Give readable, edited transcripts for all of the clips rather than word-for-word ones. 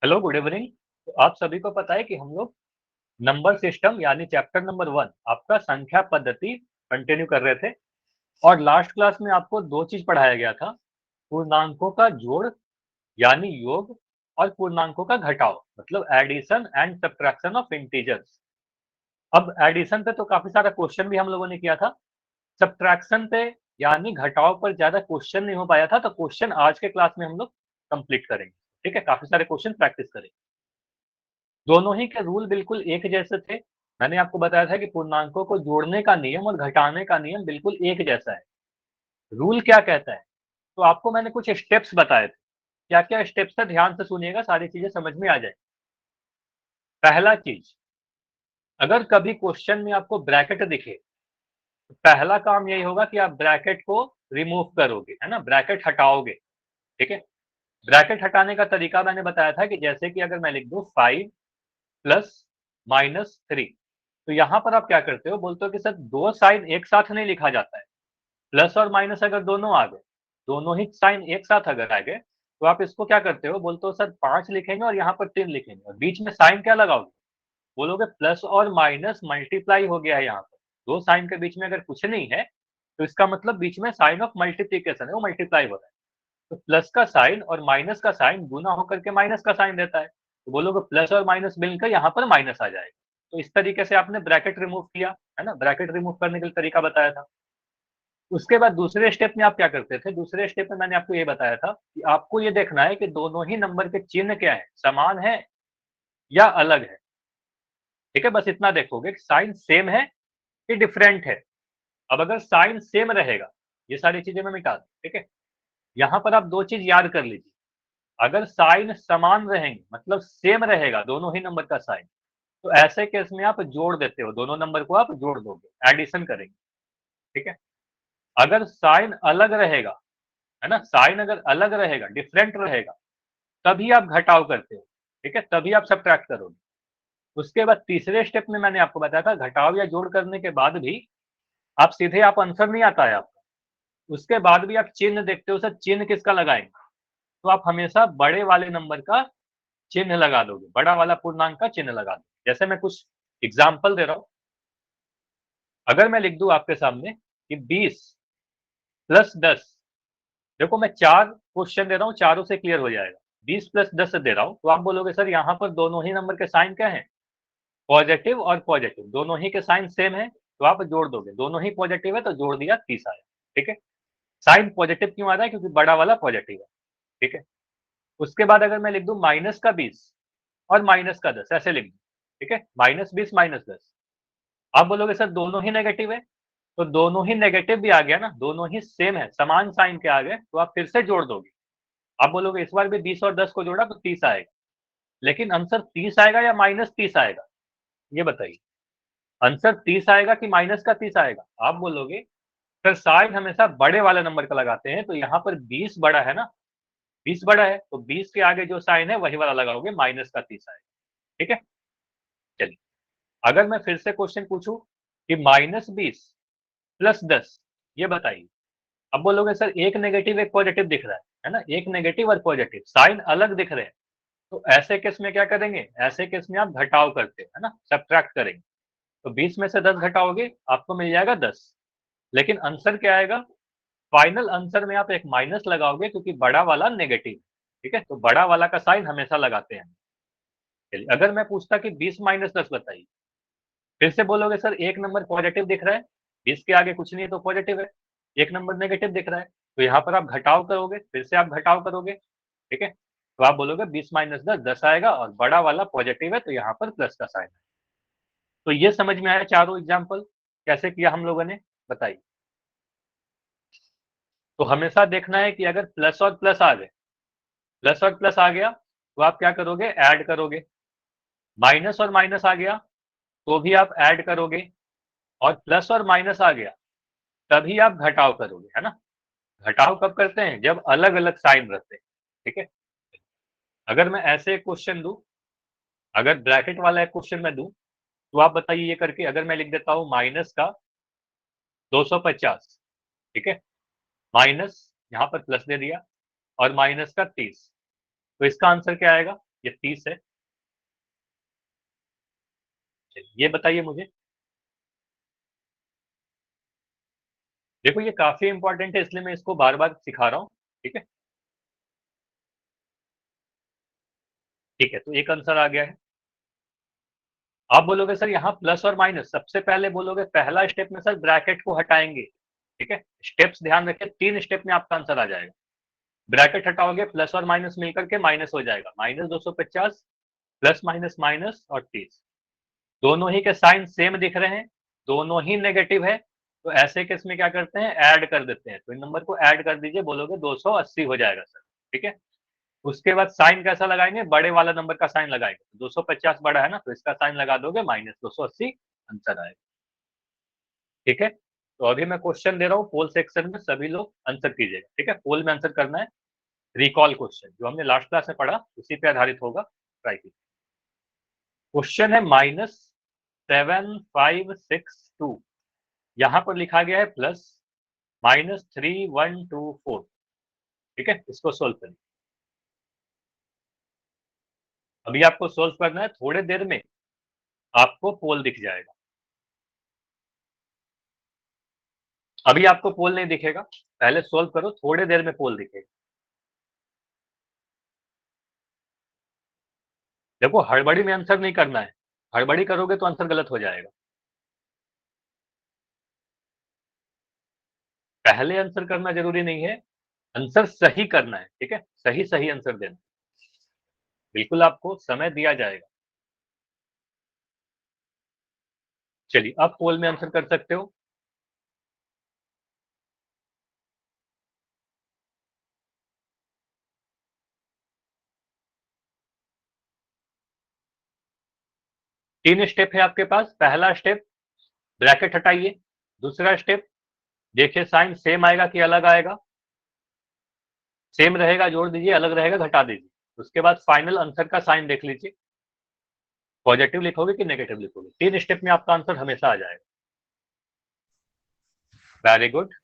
Hello, good evening. तो आप सभी को पता है कि हम लोग नंबर सिस्टम यानी चैप्टर नंबर 1 आपका संख्या पद्धति कंटिन्यू कर रहे थे। और लास्ट क्लास में आपको दो चीज पढ़ाया गया था, पूर्णांकों का जोड़ यानी योग और पूर्णांकों का घटाव मतलब addition and subtraction of integers. अब एडिशन पे तो काफी सारा क्वेश्चन भी हम लोगों ने किया था। सब्ट्रैक्शन पे यानी घटाव पर ज्यादा क्वेश्चन नहीं हो पाया था, तो क्वेश्चन आज के क्लास में हम लोग कंप्लीट करेंगे। ठीक है, काफी सारे क्वेश्चन प्रैक्टिस करेंगे। दोनों ही के रूल बिल्कुल एक जैसे थे। मैंने आपको बताया था कि पूर्णांकों को जोड़ने का नियम और घटाने का नियम बिल्कुल एक जैसा है। रूल क्या कहता है? तो आपको मैंने कुछ स्टेप्स बताए थे। क्या-क्या स्टेप्स है, ध्यान से सुनिएगा, सारी चीजें समझ में आ जाए। पहला चीज, अगर कभी क्वेश्चन में आपको ब्रैकेट दिखे, तो पहला काम यही होगा कि आप ब्रैकेट को रिमूव करोगे, है ना, ब्रैकेट हटाओगे। ठीक है, ब्रैकेट हटाने का तरीका मैंने बताया था कि जैसे कि अगर मैं लिख दूं 5 प्लस -3, तो यहाँ पर आप क्या करते हो, बोलते हो कि सर दो साइन एक साथ नहीं लिखा जाता है। प्लस और माइनस अगर दोनों आ गए, दोनों ही साइन एक साथ अगर आ गए, तो आप इसको क्या करते हो, बोलते हो सर 5 लिखेंगे और यहाँ पर 3 लिखेंगे और बीच में साइन क्या लगाओगे, बोलोगे प्लस और माइनस मल्टीप्लाई हो गया है। यहाँ पर दो साइन के बीच में अगर कुछ नहीं है, तो इसका मतलब बीच में साइन ऑफ मल्टीप्लीकेशन है, वो मल्टीप्लाई हो रहा है। तो प्लस का साइन और माइनस का साइन गुना होकर के माइनस का साइन देता है, तो बोलोगे प्लस और माइनस मिलकर यहाँ पर माइनस आ जाएगा। तो इस तरीके से आपने ब्रैकेट रिमूव किया, है ना, ब्रैकेट रिमूव करने का तरीका बताया था। उसके बाद दूसरे स्टेप में आप क्या करते थे, दूसरे स्टेप में मैंने आपको ये बताया था कि आपको ये देखना है कि दोनों ही नंबर के चिन्ह क्या है, समान है या अलग है। ठीक है, बस इतना देखोगे कि साइन सेम है कि डिफरेंट है। अब अगर साइन सेम रहेगा, ये सारी चीजें मैं मिटा दूं, ठीक है, यहाँ पर आप दो चीज याद कर लीजिए। अगर साइन समान रहेंगे मतलब सेम रहेगा दोनों ही नंबर का साइन, तो ऐसे केस में आप जोड़ देते हो, दोनों नंबर को आप जोड़ दोगे, एडिशन करेंगे। ठीक है, अगर साइन अलग रहेगा, है ना, साइन अगर अलग रहेगा, डिफरेंट रहेगा, तभी आप घटाव करते हो। ठीक है, तभी आप सब्ट्रैक्ट करोगे। उसके बाद तीसरे स्टेप में मैंने आपको बताया था, घटाव या जोड़ करने के बाद भी आप सीधे आप आंसर नहीं आता है आपका, उसके बाद भी आप चिन्ह देखते हो, सर चिन्ह किसका लगाएंगे, तो आप हमेशा बड़े वाले नंबर का चिन्ह लगा दोगे, बड़ा वाला पूर्णांक का चिन्ह लगा दोगे। जैसे मैं कुछ एग्जाम्पल दे रहा हूं, अगर मैं लिख दूं आपके सामने कि 20 प्लस 10, देखो मैं चार क्वेश्चन दे रहा हूं, चारों से क्लियर हो जाएगा। 20 प्लस 10 दे रहा हूं, तो आप बोलोगे सर यहाँ पर दोनों ही नंबर के साइन क्या है, पॉजिटिव और पॉजिटिव, दोनों ही के साइन सेम है, तो आप जोड़ दोगे, दोनों ही पॉजिटिव है तो जोड़ दिया, 30 आया। ठीक है, साइन पॉजिटिव क्यों आ रहा है, क्योंकि बड़ा वाला पॉजिटिव है। ठीक है, उसके बाद अगर मैं लिख दूं -20 और -10, ऐसे लिख दूं, ठीक है, -20 -10, आप बोलोगे सर दोनों ही नेगेटिव है, तो दोनों ही नेगेटिव भी आ गया ना, दोनों ही सेम है, समान साइन के आ गए, तो आप फिर से जोड़ दोगे। आप बोलोगे इस बार भी 20 और 10 को जोड़ा तो 30 आएगा, लेकिन आंसर 30 आएगा या -30 आएगा, ये बताइए। आंसर 30 आएगा कि माइनस का 30 आएगा? आप बोलोगे सर साइन हमेशा बड़े वाले नंबर का लगाते हैं, तो यहाँ पर 20 बड़ा है ना, 20 बड़ा है, तो 20 के आगे जो साइन है वही वाला लगाओगे, माइनस का 30 आएगा। ठीक है, चलिए, अगर मैं फिर से क्वेश्चन पूछूं कि -20 प्लस 10, ये बताइए। अब बोलोगे सर एक नेगेटिव एक पॉजिटिव दिख रहा है ना, एक नेगेटिव और पॉजिटिव साइन अलग दिख रहे हैं, तो ऐसे केस में क्या करेंगे, ऐसे केस में आप घटाव करते हैं, है ना, सब्ट्रैक्ट करेंगे। तो 20 में से 10 घटाओगे, आपको मिल जाएगा 10, लेकिन आंसर क्या आएगा, फाइनल आंसर में आप एक माइनस लगाओगे क्योंकि बड़ा वाला नेगेटिव। ठीक है, तो बड़ा वाला का साइन हमेशा लगाते हैं। चलिए, अगर मैं पूछता कि 20 माइनस 10 बताइए, फिर से बोलोगे सर एक नंबर पॉजिटिव दिख रहा है, 20 के आगे कुछ नहीं है तो पॉजिटिव है, एक नंबर नेगेटिव दिख रहा है, तो यहाँ पर आप घटाव करोगे, फिर से आप घटाव करोगे। ठीक है, तो आप बोलोगे 20 माइनस 10 10 आएगा और बड़ा वाला पॉजिटिव है, तो यहाँ पर प्लस का साइन है। तो ये समझ में आया चारों एग्जाम्पल कैसे किया हम लोगों ने, बताइए। तो हमेशा देखना है कि अगर प्लस और प्लस आ गए, प्लस और प्लस आ गया तो आप क्या करोगे, ऐड करोगे। माइनस और माइनस आ गया तो भी आप ऐड करोगे, और प्लस और माइनस आ गया तभी आप घटाव करोगे, है ना। घटाव कब करते हैं, जब अलग अलग साइन रहते हैं। ठीक है, अगर मैं ऐसे एक क्वेश्चन दूं, अगर ब्रैकेट वाला एक क्वेश्चन मैं दूं, तो आप बताइए ये करके, अगर मैं लिख देता हूं माइनस का 250, ठीक है, माइनस यहाँ पर प्लस दे दिया और माइनस का 30, तो इसका आंसर क्या आएगा, ये 30 है। ये बताइए मुझे, देखो ये काफी इंपॉर्टेंट है इसलिए मैं इसको बार बार सिखा रहा हूँ। ठीक है, ठीक है, तो एक आंसर आ गया है। आप बोलोगे सर यहाँ प्लस और माइनस, सबसे पहले बोलोगे पहला स्टेप में सर ब्रैकेट को हटाएंगे। ठीक है, स्टेप्स ध्यान रखिए, 3 स्टेप में आपका आंसर आ जाएगा। ब्रैकेट हटाओगे, प्लस और माइनस मिलकर के माइनस हो जाएगा, -250 प्लस माइनस माइनस और 30, दोनों ही के साइन सेम दिख रहे हैं, दोनों ही नेगेटिव है, तो ऐसे केस में क्या करते हैं, ऐड कर देते हैं। तो इन नंबर को ऐड कर दीजिए, बोलोगे 280 हो जाएगा सर। ठीक है, उसके बाद साइन कैसा लगाएंगे, बड़े वाला नंबर का साइन लगाएंगे, 250 बड़ा है ना, तो इसका साइन लगा दोगे, -280 आंसर आएगा। ठीक है, तो अभी मैं क्वेश्चन दे रहा हूँ पोल सेक्शन में, सभी लोग आंसर कीजिएगा। ठीक है, पोल में आंसर करना है, रिकॉल क्वेश्चन जो हमने लास्ट क्लास में पढ़ा उसी पे आधारित होगा, ट्राई कीजिए। क्वेश्चन है -7562, यहां पर लिखा गया है प्लस -3124। ठीक है, इसको सोल्व करिए। अभी आपको सोल्व करना है, थोड़े देर में आपको पोल दिख जाएगा। अभी आपको पोल नहीं दिखेगा, पहले सोल्व करो, थोड़े देर में पोल दिखेगा। देखो हड़बड़ी में आंसर नहीं करना है, हड़बड़ी करोगे तो आंसर गलत हो जाएगा। पहले आंसर करना जरूरी नहीं है, आंसर सही करना है। ठीक है, सही सही आंसर देना, बिल्कुल आपको समय दिया जाएगा। चलिए अब पोल में आंसर कर सकते हो। तीन स्टेप है आपके पास, पहला स्टेप ब्रैकेट हटाइए, दूसरा स्टेप देखिए साइन सेम आएगा कि अलग आएगा, सेम रहेगा जोड़ दीजिए, अलग रहेगा घटा दीजिए। उसके बाद फाइनल आंसर का साइन देख लीजिए, पॉजिटिव लिखोगे कि नेगेटिव लिखोगे, 3 स्टेप में आपका आंसर हमेशा आ जाएगा। वेरी गुड,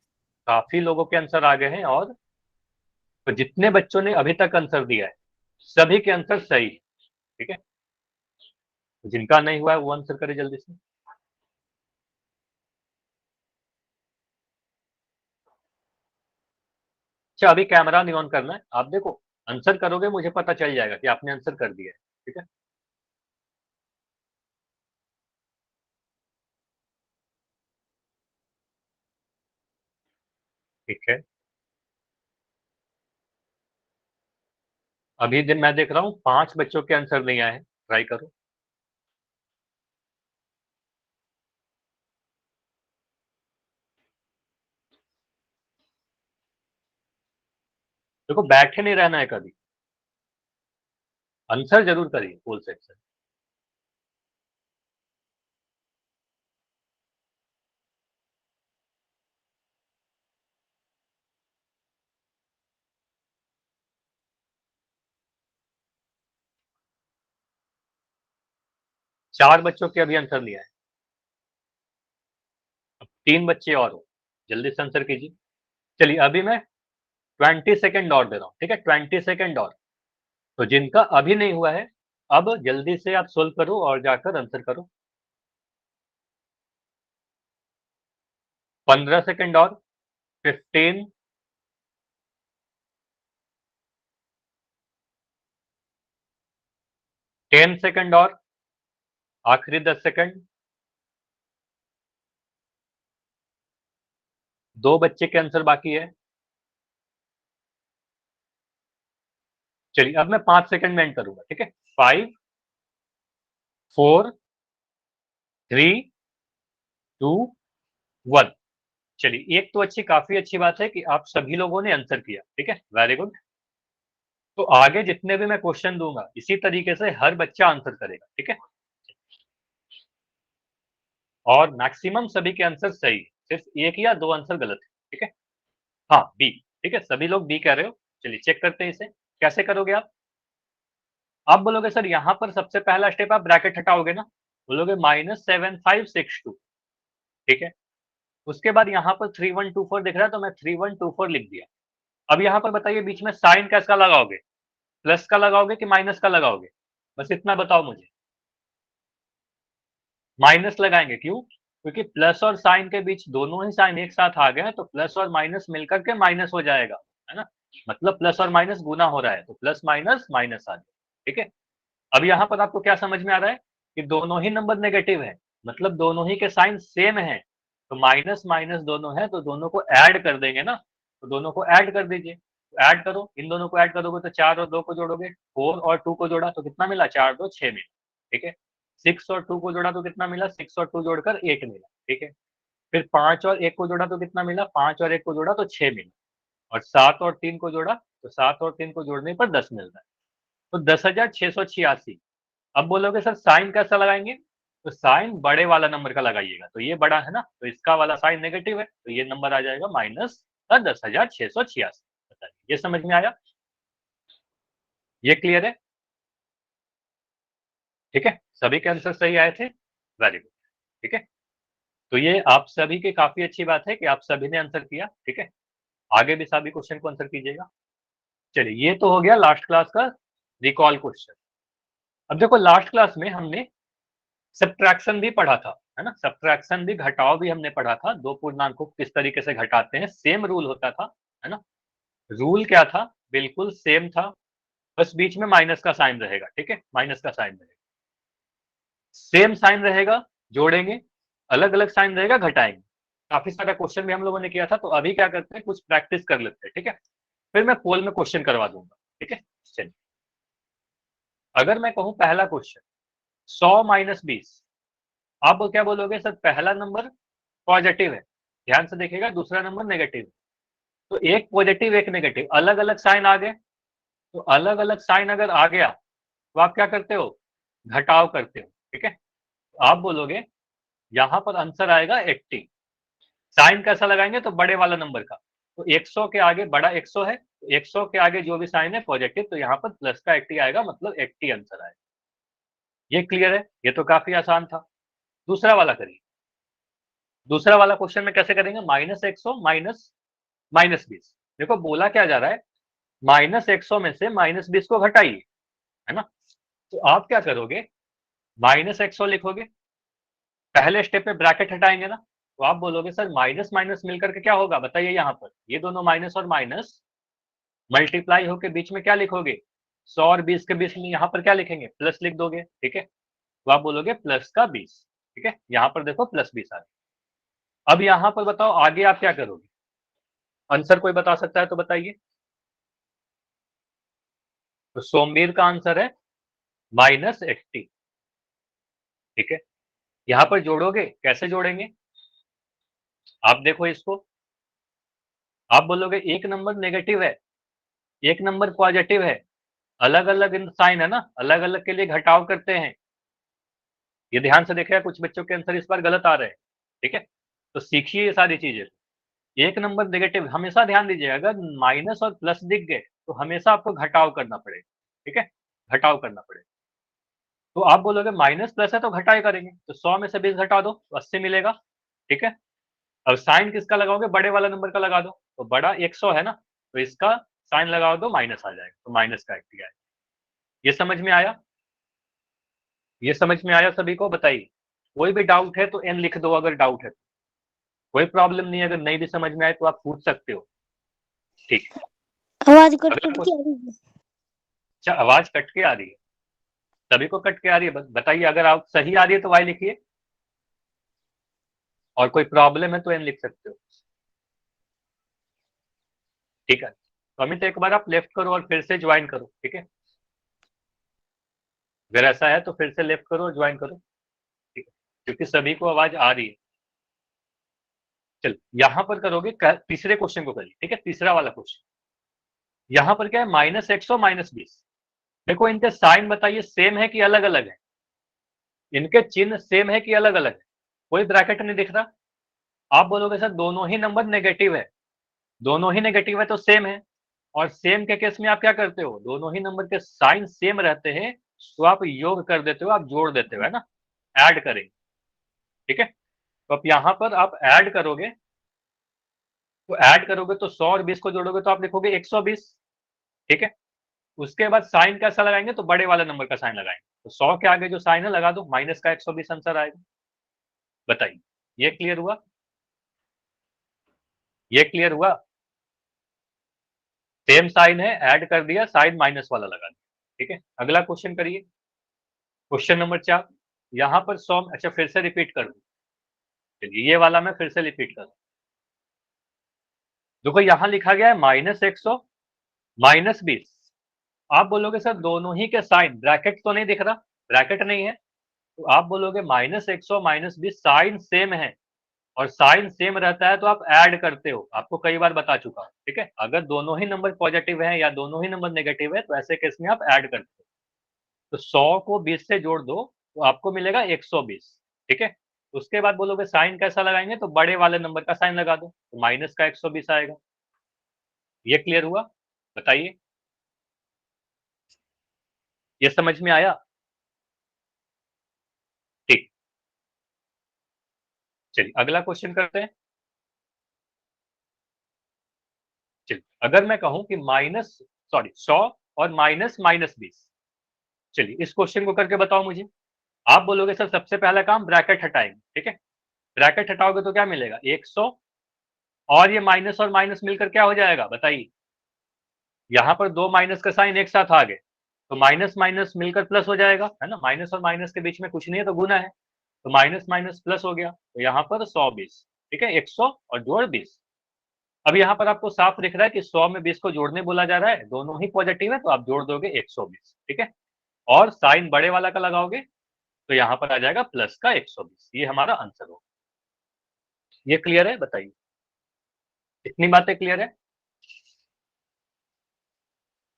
काफी लोगों के आंसर आ गए हैं, और तो जितने बच्चों ने अभी तक आंसर दिया है सभी के आंसर सही है। ठीक है, जिनका नहीं हुआ है वो आंसर करे जल्दी से। अच्छा अभी कैमरा नहीं ऑन करना है, आप देखो आंसर करोगे मुझे पता चल जाएगा कि आपने आंसर कर दिया है। ठीक है, ठीक है, अभी दिन मैं देख रहा हूँ 5 बच्चों के आंसर नहीं आए हैं, ट्राई करो। देखो बैठे नहीं रहना है कभी, आंसर जरूर करिए फुल सेक्शन। 4 बच्चों के अभी आंसर नहीं आए, अब 3 बच्चे और हो, जल्दी से आंसर कीजिए। चलिए अभी मैं 20 सेकेंड और दे रहा हूँ। ठीक है, 20 सेकेंड और, तो जिनका अभी नहीं हुआ है अब जल्दी से आप सोल्व करो और जाकर आंसर करो। 15 सेकेंड और, 15, 10 सेकेंड और, आखिरी 10 सेकेंड, 2 बच्चे के आंसर बाकी है। चलिए अब मैं 5 सेकेंड में एंड करूंगा। ठीक है, 5, 4, 3, 2, 1। चलिए एक तो काफी अच्छी बात है कि आप सभी लोगों ने आंसर किया। ठीक है, वेरी गुड। तो आगे जितने भी मैं क्वेश्चन दूंगा इसी तरीके से हर बच्चा आंसर करेगा। ठीक है, और मैक्सिमम सभी के आंसर सही है, सिर्फ एक या दो आंसर गलत है। ठीक है, हाँ बी। ठीक है, सभी लोग बी कह रहे हो। चलिए चेक करते हैं इसे कैसे करोगे आप बोलोगे सर यहाँ पर सबसे पहला स्टेप आप ब्रैकेट हटाओगे ना, बोलोगे -7562। ठीक है, उसके बाद यहाँ पर 3124 दिख रहा है तो मैं 3124 लिख दिया। अब यहाँ पर बताइए बीच में साइन कैसा लगाओगे, प्लस का लगाओगे कि माइनस का लगाओगे? बस इतना बताओ मुझे। माइनस लगाएंगे, क्यों? क्योंकि प्लस और साइन के बीच दोनों ही साइन एक साथ आ गए हैं, तो प्लस और माइनस मिलकर के माइनस हो जाएगा, है ना? मतलब प्लस और माइनस गुना हो रहा है, तो प्लस माइनस माइनस आ गया, ठीक है? अब यहाँ पर आपको क्या समझ में आ रहा है कि दोनों ही नंबर नेगेटिव है, मतलब दोनों ही के साइन सेम है, तो माइनस माइनस दोनों है, तो दोनों को ऐड कर देंगे ना, तो दोनों को ऐड कर दीजिए। तो ऐड करो, इन दोनों को ऐड करोगे तो 4 और 2 को जोड़ोगे, 4 और 2 को जोड़ा तो कितना मिला? 4 2 6 मिला, ठीक है? 6 और 2 को जोड़ा तो कितना मिला? 6 और 2 जोड़कर 8 मिला, ठीक है? फिर 5 और 1 को जोड़ा तो कितना मिला? 5 और 1 को जोड़ा तो 6 मिला, और 7 और 3 को जोड़ा तो 7 और 3 को जोड़ने पर 10 मिल रहा है, तो 10,686। अब बोलोगे सर साइन कैसा लगाएंगे? तो साइन बड़े वाला नंबर का लगाइएगा, तो ये बड़ा है ना, तो इसका वाला साइन नेगेटिव है, तो ये नंबर आ जाएगा माइनस 10,686। बताइए, ये समझ में आया? ये क्लियर है? ठीक है, सभी के आंसर सही आए थे, वेरी गुड, ठीक है? तो ये आप सभी की काफी अच्छी बात है कि आप सभी ने आंसर किया, ठीक है? आगे भी सभी क्वेश्चन को आंसर कीजिएगा। चलिए, ये तो हो गया लास्ट क्लास का रिकॉल क्वेश्चन। अब देखो, लास्ट क्लास में हमने सब्ट्रैक्शन भी पढ़ा था, है ना? सब्ट्रैक्शन भी, घटाव भी हमने पढ़ा था, दो पूर्णांक को किस तरीके से घटाते हैं, सेम रूल होता था, है ना? रूल क्या था? बिल्कुल सेम था, बस बीच में माइनस का साइन रहेगा, ठीक है? माइनस का साइन रहेगा, सेम साइन रहेगा, जोड़ेंगे, अलग अलग साइन रहेगा, घटाएंगे। काफी सारा क्वेश्चन भी हम लोगों ने किया था, तो अभी क्या करते हैं, कुछ प्रैक्टिस कर लेते हैं, ठीक है? फिर मैं पोल में क्वेश्चन करवा दूंगा, ठीक है? चलिए, अगर मैं कहूं पहला क्वेश्चन 100 माइनस 20, आप क्या बोलोगे? सर पहला नंबर पॉजिटिव है, ध्यान से देखिएगा, दूसरा नंबर नेगेटिव है, तो एक पॉजिटिव एक नेगेटिव, अलग अलग साइन आ गए, तो अलग अलग साइन अगर आ गया तो आप क्या करते हो? घटाव करते हो, ठीक है? तो आप बोलोगे यहां पर आंसर आएगा 80। साइन कैसा लगाएंगे? तो बड़े वाला नंबर का, तो 100 के आगे बड़ा 100 है, तो 100 के आगे जो भी साइन है पॉजिटिव, तो यहाँ पर प्लस का 80 आएगा, मतलब 80 आंसर आएगा। ये क्लियर है? ये तो काफी आसान था। दूसरा वाला करिए। दूसरा वाला क्वेश्चन में कैसे करेंगे? -100 माइनस -20। देखो बोला क्या जा रहा है, -100 में से -20 को घटाइए, है ना? तो आप क्या करोगे? -100 लिखोगे, पहले स्टेप में ब्रैकेट हटाएंगे ना, तो आप बोलोगे सर माइनस माइनस मिलकर के क्या होगा? बताइए, यहाँ पर ये दोनों माइनस और माइनस मल्टीप्लाई होकर बीच में क्या लिखोगे? 100 और 20 के बीच में यहाँ पर क्या लिखेंगे? प्लस लिख दोगे, ठीक है? तो आप बोलोगे प्लस का 20, ठीक है? यहाँ पर देखो प्लस 20 आ गया। अब यहाँ पर बताओ आगे आप क्या करोगे? आंसर कोई बता सकता है तो बताइए। तो सोमवीर का आंसर है -80, ठीक है? यहाँ पर जोड़ोगे, कैसे जोड़ेंगे? आप देखो इसको, आप बोलोगे एक नंबर नेगेटिव है, एक नंबर पॉजिटिव है, अलग अलग साइन है ना, अलग अलग के लिए घटाव करते हैं। ये ध्यान से देखिएगा, कुछ बच्चों के आंसर इस बार गलत आ रहे हैं, ठीक है? तो सीखिए ये सारी चीजें। एक नंबर नेगेटिव, हमेशा ध्यान दीजिए, अगर माइनस और प्लस दिख गए तो हमेशा आपको घटाव करना पड़ेगा, ठीक है? घटाव करना पड़ेगा। तो आप बोलोगे माइनस प्लस है तो घटाई करेंगे, तो 100 में से 20 घटा दो तो 80 मिलेगा, ठीक है? अब साइन किसका लगाओगे? बड़े वाला नंबर का लगा दो, तो बड़ा 100 है ना, तो इसका साइन लगा दो, माइनस आ जाएगा, तो माइनस का 80 आएगा। ये समझ में आया? ये समझ में आया सभी को? बताइए, कोई भी डाउट है तो एन लिख दो, अगर डाउट है तो। कोई प्रॉब्लम नहीं है, अगर नहीं भी समझ में आए तो आप पूछ सकते हो, ठीक है? आवाज कट अगर कट कुछ, के आ रही है। अच्छा आवाज कट के आ रही है, सभी को कट के आ रही है? बताइए, अगर आप सही आ रही है तो वाई लिखिए, और कोई प्रॉब्लम है तो एन लिख सकते हो, ठीक है? तो अमित एक बार आप लेफ्ट करो और फिर से ज्वाइन करो, ठीक है? अगर ऐसा है तो फिर से लेफ्ट करो और ज्वाइन करो, ठीक है? क्योंकि सभी को आवाज आ रही है। चल, यहां पर करोगे, तीसरे क्वेश्चन को करिए, ठीक है? तीसरा वाला क्वेश्चन, यहां पर क्या है? -100 -20। देखो इनके साइन बताइए, सेम है कि अलग अलग है? इनके चिन्ह सेम है कि अलग अलग है? कोई ब्रैकेट नहीं दिख रहा। आप बोलोगे सर दोनों ही नंबर नेगेटिव है, दोनों ही नेगेटिव है तो सेम है, और सेम के केस में आप क्या करते हो? दोनों ही नंबर के साइन सेम रहते हैं, तो आप योग कर देते हो, आप जोड़ देते हो, है ना? ऐड करेंगे, ठीक है? तो अब यहां पर आप ऐड करोगे, तो ऐड करोगे तो 100 और 20 को जोड़ोगे तो आप लिखोगे 120, ठीक है? उसके बाद साइन कैसा लगाएंगे, तो बड़े वाले नंबर का साइन लगाएंगे। तो 100 के आगे जो साइन है लगा दो, माइनस का 120 आंसर आएगा। बताइए, ये क्लियर हुआ? ये क्लियर हुआ? सेम साइन है, ऐड कर दिया, साइन माइनस वाला लगा दिया। ठीक है, अगला क्वेश्चन करिए। Question number 4। यहां पर 100, अच्छा फिर से रिपीट कर दूं। चलिए ये वाला मैं फिर से रिपीट कर दूं। देखो यहां लिखा गया है -100 -20। आप बोलोगे सर दोनों ही के साइन, ब्रैकेट तो नहीं दिख रहा, ब्रैकेट नहीं है, तो आप बोलोगे -100 -20 साइन सेम है, और साइन सेम रहता है तो आप ऐड करते हो, आपको कई बार बता चुका हूं। ठीक है, अगर दोनों ही नंबर पॉजिटिव है या दोनों ही नंबर नेगेटिव है तो ऐसे केस में आप ऐड करते हो। तो 100 को 20 से जोड़ दो तो आपको मिलेगा 120। ठीक है, उसके बाद बोलोगे साइन कैसा लगाएंगे, तो बड़े वाले नंबर का साइन लगा दो, तो माइनस का 120 आएगा। ये क्लियर हुआ? बताइए, ये समझ में आया? ठीक, चलिए अगला क्वेश्चन करते हैं। चलिए, अगर मैं कहूं कि माइनस, सॉरी 100 और -20। चलिए इस क्वेश्चन को करके बताओ मुझे। आप बोलोगे सर सबसे पहला काम ब्रैकेट हटाएंगे। ठीक है, ब्रैकेट हटाओगे तो क्या मिलेगा, 100, और ये माइनस और माइनस मिलकर क्या हो जाएगा, बताइए। यहां पर दो माइनस का साइन एक साथ आ गए, तो माइनस माइनस मिलकर प्लस हो जाएगा, है ना, माइनस और माइनस के बीच में कुछ नहीं है तो गुना है, तो माइनस माइनस प्लस हो गया, तो यहाँ पर 120। ठीक है, 100 और जोड़ 20। अब यहाँ पर आपको साफ दिख रहा है कि 100 में 20 को जोड़ने बोला जा रहा है, दोनों ही पॉजिटिव है तो आप जोड़ दोगे 120। ठीक है, और साइन बड़े वाला का लगाओगे तो यहाँ पर आ जाएगा प्लस का 120। ये हमारा आंसर होगा। ये क्लियर है? बताइए, इतनी बातें क्लियर है?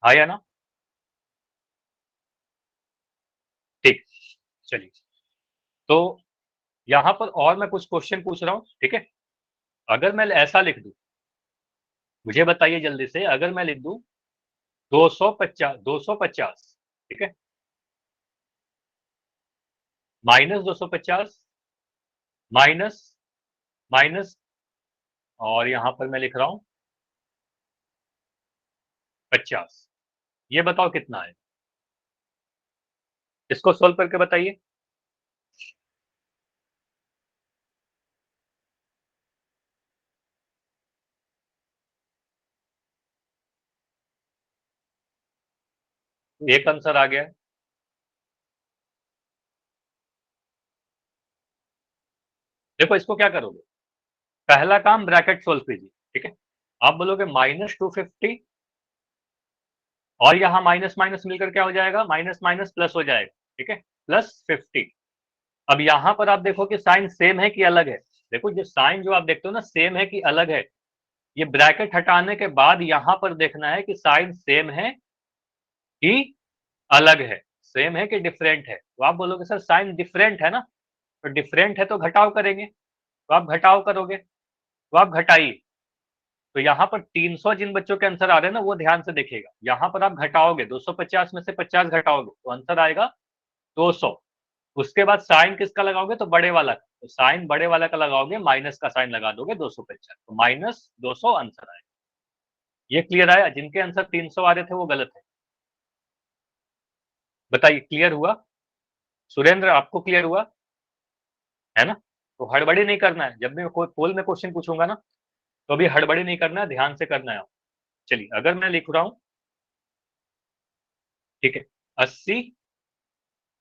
हाँ या ना? ठीक, चलिए। तो यहाँ पर और मैं कुछ क्वेश्चन पूछ रहा हूँ। ठीक है, अगर मैं ऐसा लिख दूं, मुझे बताइए जल्दी से, अगर मैं लिख दूं 250, ठीक है, -250 माइनस माइनस, और यहां पर मैं लिख रहा हूं 50, ये बताओ कितना है, इसको सोल्व करके बताइए। एक आंसर आ गया है। देखो इसको क्या करोगे, पहला काम ब्रैकेट सोल्व कीजिए। ठीक है, आप बोलोगे -250, और यहां माइनस माइनस मिलकर क्या हो जाएगा, माइनस माइनस प्लस हो जाएगा। ठीक है, +50। अब यहां पर आप देखो कि साइन सेम है कि अलग है। देखो जो साइन जो आप देखते हो ना, सेम है कि अलग है, ये ब्रैकेट हटाने के बाद यहां पर देखना है कि साइन सेम है कि अलग है, सेम है कि डिफरेंट है। तो आप बोलोगे सर साइन डिफरेंट है ना, तो डिफरेंट है तो घटाव करेंगे, तो आप घटाव करोगे, तो आप घटाइए। तो यहाँ पर 300 जिन बच्चों के आंसर आ रहे हैं ना, वो ध्यान से देखिएगा, यहाँ पर आप घटाओगे, 250 में से 50 घटाओगे तो आंसर आएगा 200। उसके बाद साइन किसका लगाओगे, तो बड़े वाला, तो साइन बड़े वाला का लगाओगे, माइनस का साइन लगा दोगे 250, तो -200 आंसर आएगा। ये क्लियर आया? जिनके आंसर 300 आ रहे थे वो गलत है। बताइए, क्लियर हुआ? सुरेंद्र आपको क्लियर हुआ है ना? तो हड़बड़ी नहीं करना है, जब भी कोई पोल में क्वेश्चन पूछूंगा ना, तो अभी हड़बड़ी नहीं करना है, ध्यान से करना है। चलिए अगर मैं लिख रहा हूं, ठीक है, 80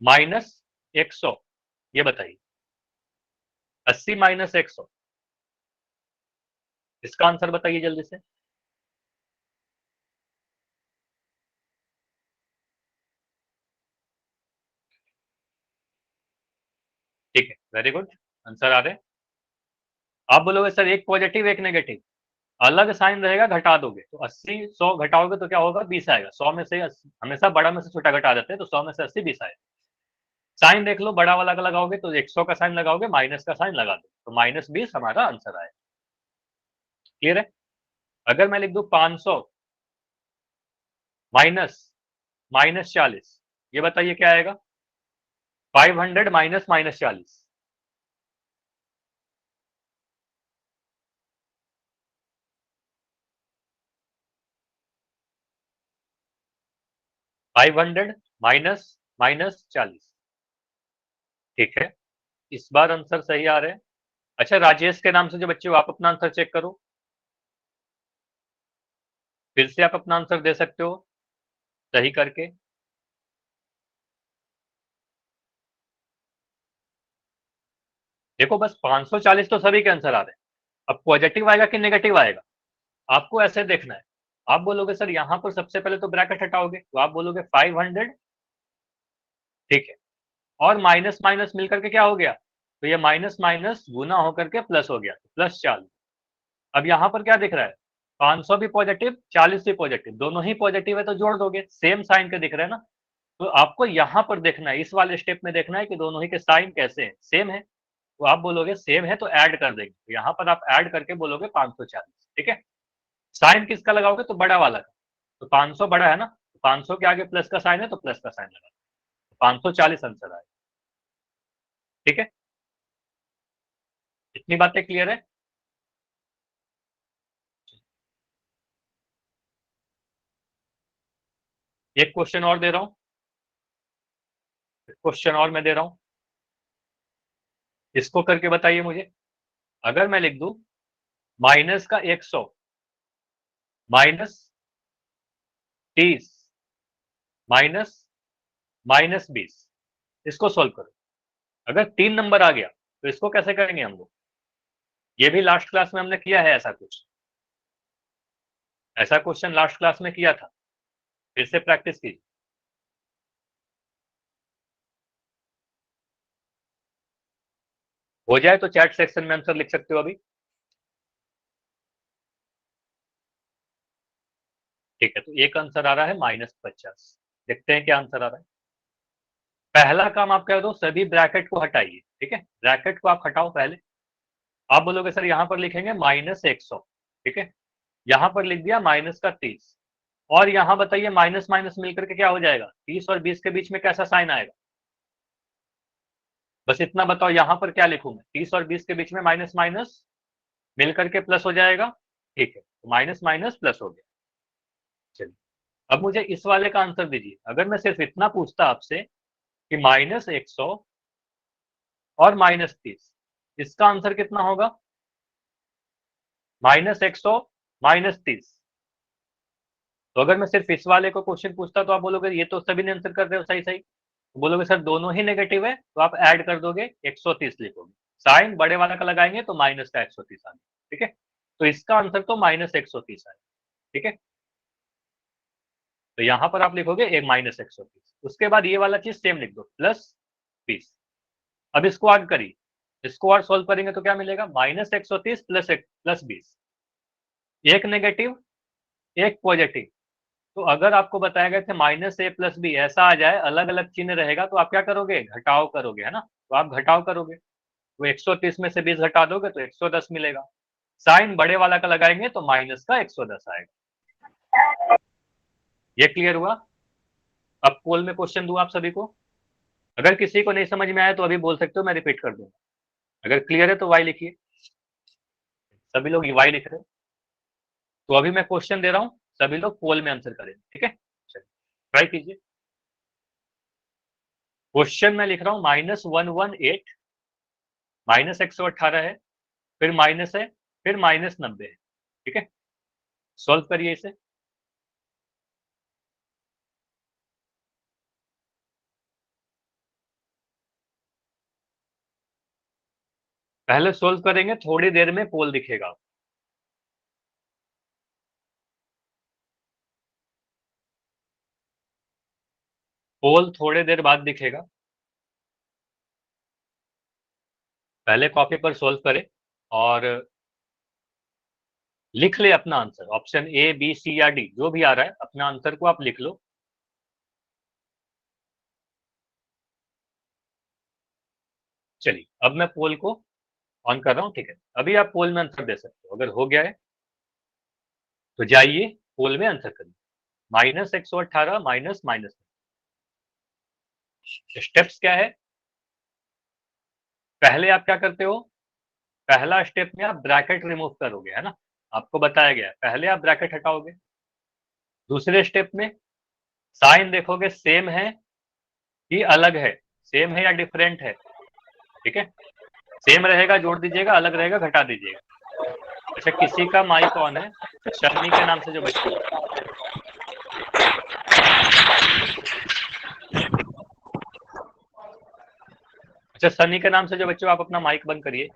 -100, ये बताइए, 80 -100, इसका आंसर बताइए जल्दी से। ठीक है, वेरी गुड, आंसर आ रहे हैं। आप बोलोगे सर एक पॉजिटिव एक नेगेटिव, अलग साइन रहेगा घटा दोगे, तो 80 100 घटाओगे तो क्या होगा, 20 आएगा। 100 में से हमेशा बड़ा में से छोटा घटा देते हैं, तो 100 में से 80 20 आएगा। साइन देख लो, बड़ा वाला का लगाओगे तो 100 का साइन लगाओगे, माइनस का साइन लगा दो, तो -20 हमारा आंसर आएगा। क्लियर है? अगर मैं लिख दूं 500 माइनस -40, ये बताइए क्या आएगा, 500 -40। 500 माइनस माइनस 40। ठीक है, इस बार आंसर सही आ रहे हैं। अच्छा, राजेश के नाम से जो बच्चे हो, आप अपना आंसर चेक करो, फिर से आप अपना आंसर दे सकते हो सही करके। देखो, बस 540 तो सभी के आंसर आ रहे हैं। अब पॉजिटिव आएगा कि नेगेटिव आएगा, आपको ऐसे देखना है। आप बोलोगे सर यहां पर सबसे पहले तो ब्रैकेट हटाओगे, तो आप बोलोगे 500, ठीक है, और माइनस माइनस मिलकर के क्या हो गया, तो ये माइनस माइनस गुना होकर के प्लस हो गया, प्लस 40। अब यहां पर क्या दिख रहा है, 500 भी पॉजिटिव 40 भी पॉजिटिव, दोनों ही पॉजिटिव है तो जोड़ दोगे, सेम साइन के दिख रहे हैं ना। तो आपको यहां पर देखना है, इस वाले स्टेप में देखना है कि दोनों ही के साइन कैसे हैं, सेम है। तो आप बोलोगे सेम है तो ऐड कर देंगे, तो यहां पर आप ऐड करके बोलोगे 540, ठीक है। साइन किसका लगाओगे, तो बड़ा वाला का, तो 500 बड़ा है ना, तो 500 के आगे प्लस का साइन है तो प्लस का साइन लगा, 540 आंसर आए, ठीक है। इतनी बातें क्लियर है। एक क्वेश्चन और दे रहा हूं, क्वेश्चन और मैं दे रहा हूं, इसको करके बताइए मुझे। अगर मैं लिख दूं माइनस का 100 माइनस 30 माइनस माइनस 20, इसको सोल्व करो। अगर 3 नंबर आ गया तो इसको कैसे करेंगे हम लोग, ये भी लास्ट क्लास में हमने किया है ऐसा कुछ, ऐसा क्वेश्चन लास्ट क्लास में किया था, फिर से प्रैक्टिस कीजिए। हो जाए तो चैट सेक्शन में आंसर लिख सकते हो अभी। ठीक है, तो एक आंसर आ रहा है -50। देखते हैं क्या आंसर आ रहा है। पहला काम आप कर दो, सभी ब्रैकेट को हटाइए, ठीक है, ब्रैकेट को आप हटाओ पहले। आप बोलोगे सर यहां पर लिखेंगे -100, ठीक है, यहां पर लिख दिया माइनस का 30, और यहां बताइए माइनस माइनस मिलकर के क्या हो जाएगा, 30 और 20 के बीच में कैसा साइन आएगा, बस इतना बताओ यहां पर क्या लिखूं मैं, 30 और 20 के बीच में माइनस माइनस मिलकर के प्लस हो जाएगा, ठीक है, तो माइनस माइनस प्लस हो गया। चलिए, अब मुझे इस वाले का आंसर दीजिए। अगर मैं सिर्फ इतना पूछता आपसे कि -100 और -30, इसका आंसर कितना होगा, -100 -30। तो अगर मैं सिर्फ इस वाले को क्वेश्चन पूछता तो आप बोलोगे ये तो सभी ने आंसर कर रहे हो सही सही, तो बोलोगे सर दोनों ही नेगेटिव है, तो आप ऐड कर दोगे 130 लिखोगे, साइन बड़े वाला का लगाएंगे तो माइनस का 130 आ गया, ठीक है। तो इसका आंसर तो -130 आएगा, ठीक है। तो यहां पर आप लिखोगे एक -130, उसके बाद ये वाला चीज सेम लिख दो, +20। अब इसको आगे करिए, इसको और सोल्व करेंगे तो क्या मिलेगा, -130 +20, एक नेगेटिव एक पॉजिटिव। तो अगर आपको बताया गया था -a+b ऐसा आ जाए, अलग अलग चिन्ह रहेगा, तो आप क्या करोगे, घटाव करोगे, है ना, तो आप घटाव करोगे, तो 130 में से 20 घटा दोगे तो 110 मिलेगा, साइन बड़े वाला का लगाएंगे तो माइनस का 110 आएगा। ये क्लियर हुआ। अब पोल में क्वेश्चन दूं आप सभी को, अगर किसी को नहीं समझ में आया तो अभी बोल सकते हो, मैं रिपीट कर दूंगा। अगर क्लियर है तो वाई लिखिए, सभी लोग वाई लिख रहे हो, तो अभी मैं क्वेश्चन दे रहा हूं, सभी लोग पोल में आंसर करें, ठीक है, चलिए ट्राई कीजिए। क्वेश्चन में लिख रहा हूं -118 -118 है, फिर माइनस है, फिर -90 है, ठीक है, सॉल्व करिए इसे। पहले सोल्व करेंगे, थोड़ी देर में पोल दिखेगा, पोल थोड़े देर बाद दिखेगा। पहले कॉपी पर सोल्व करें और लिख ले अपना answer, option A B C या डी जो भी आ रहा है, अपना आंसर को आप लिख लो। चलिए, अब मैं पोल को ऑन कर रहा हूं, ठीक है, अभी आप पोल में आंसर दे सकते हो, अगर हो गया है तो जाइए पोल में आंसर करिए, -118 माइनस माइनस। स्टेप्स क्या है, पहले आप क्या करते हो, पहला स्टेप में आप ब्रैकेट रिमूव करोगे, है ना, आपको बताया गया है, पहले आप ब्रैकेट हटाओगे। दूसरे स्टेप में साइन देखोगे सेम है कि अलग है, सेम है या डिफरेंट है, ठीक है। सेम रहेगा जोड़ दीजिएगा, अलग रहेगा घटा दीजिएगा। अच्छा, किसी का माइक ऑन है, शर्मी के नाम से जो बच्चे हो। अच्छा, सनी के नाम से जो बच्चे हो, आप अपना माइक बंद करिए।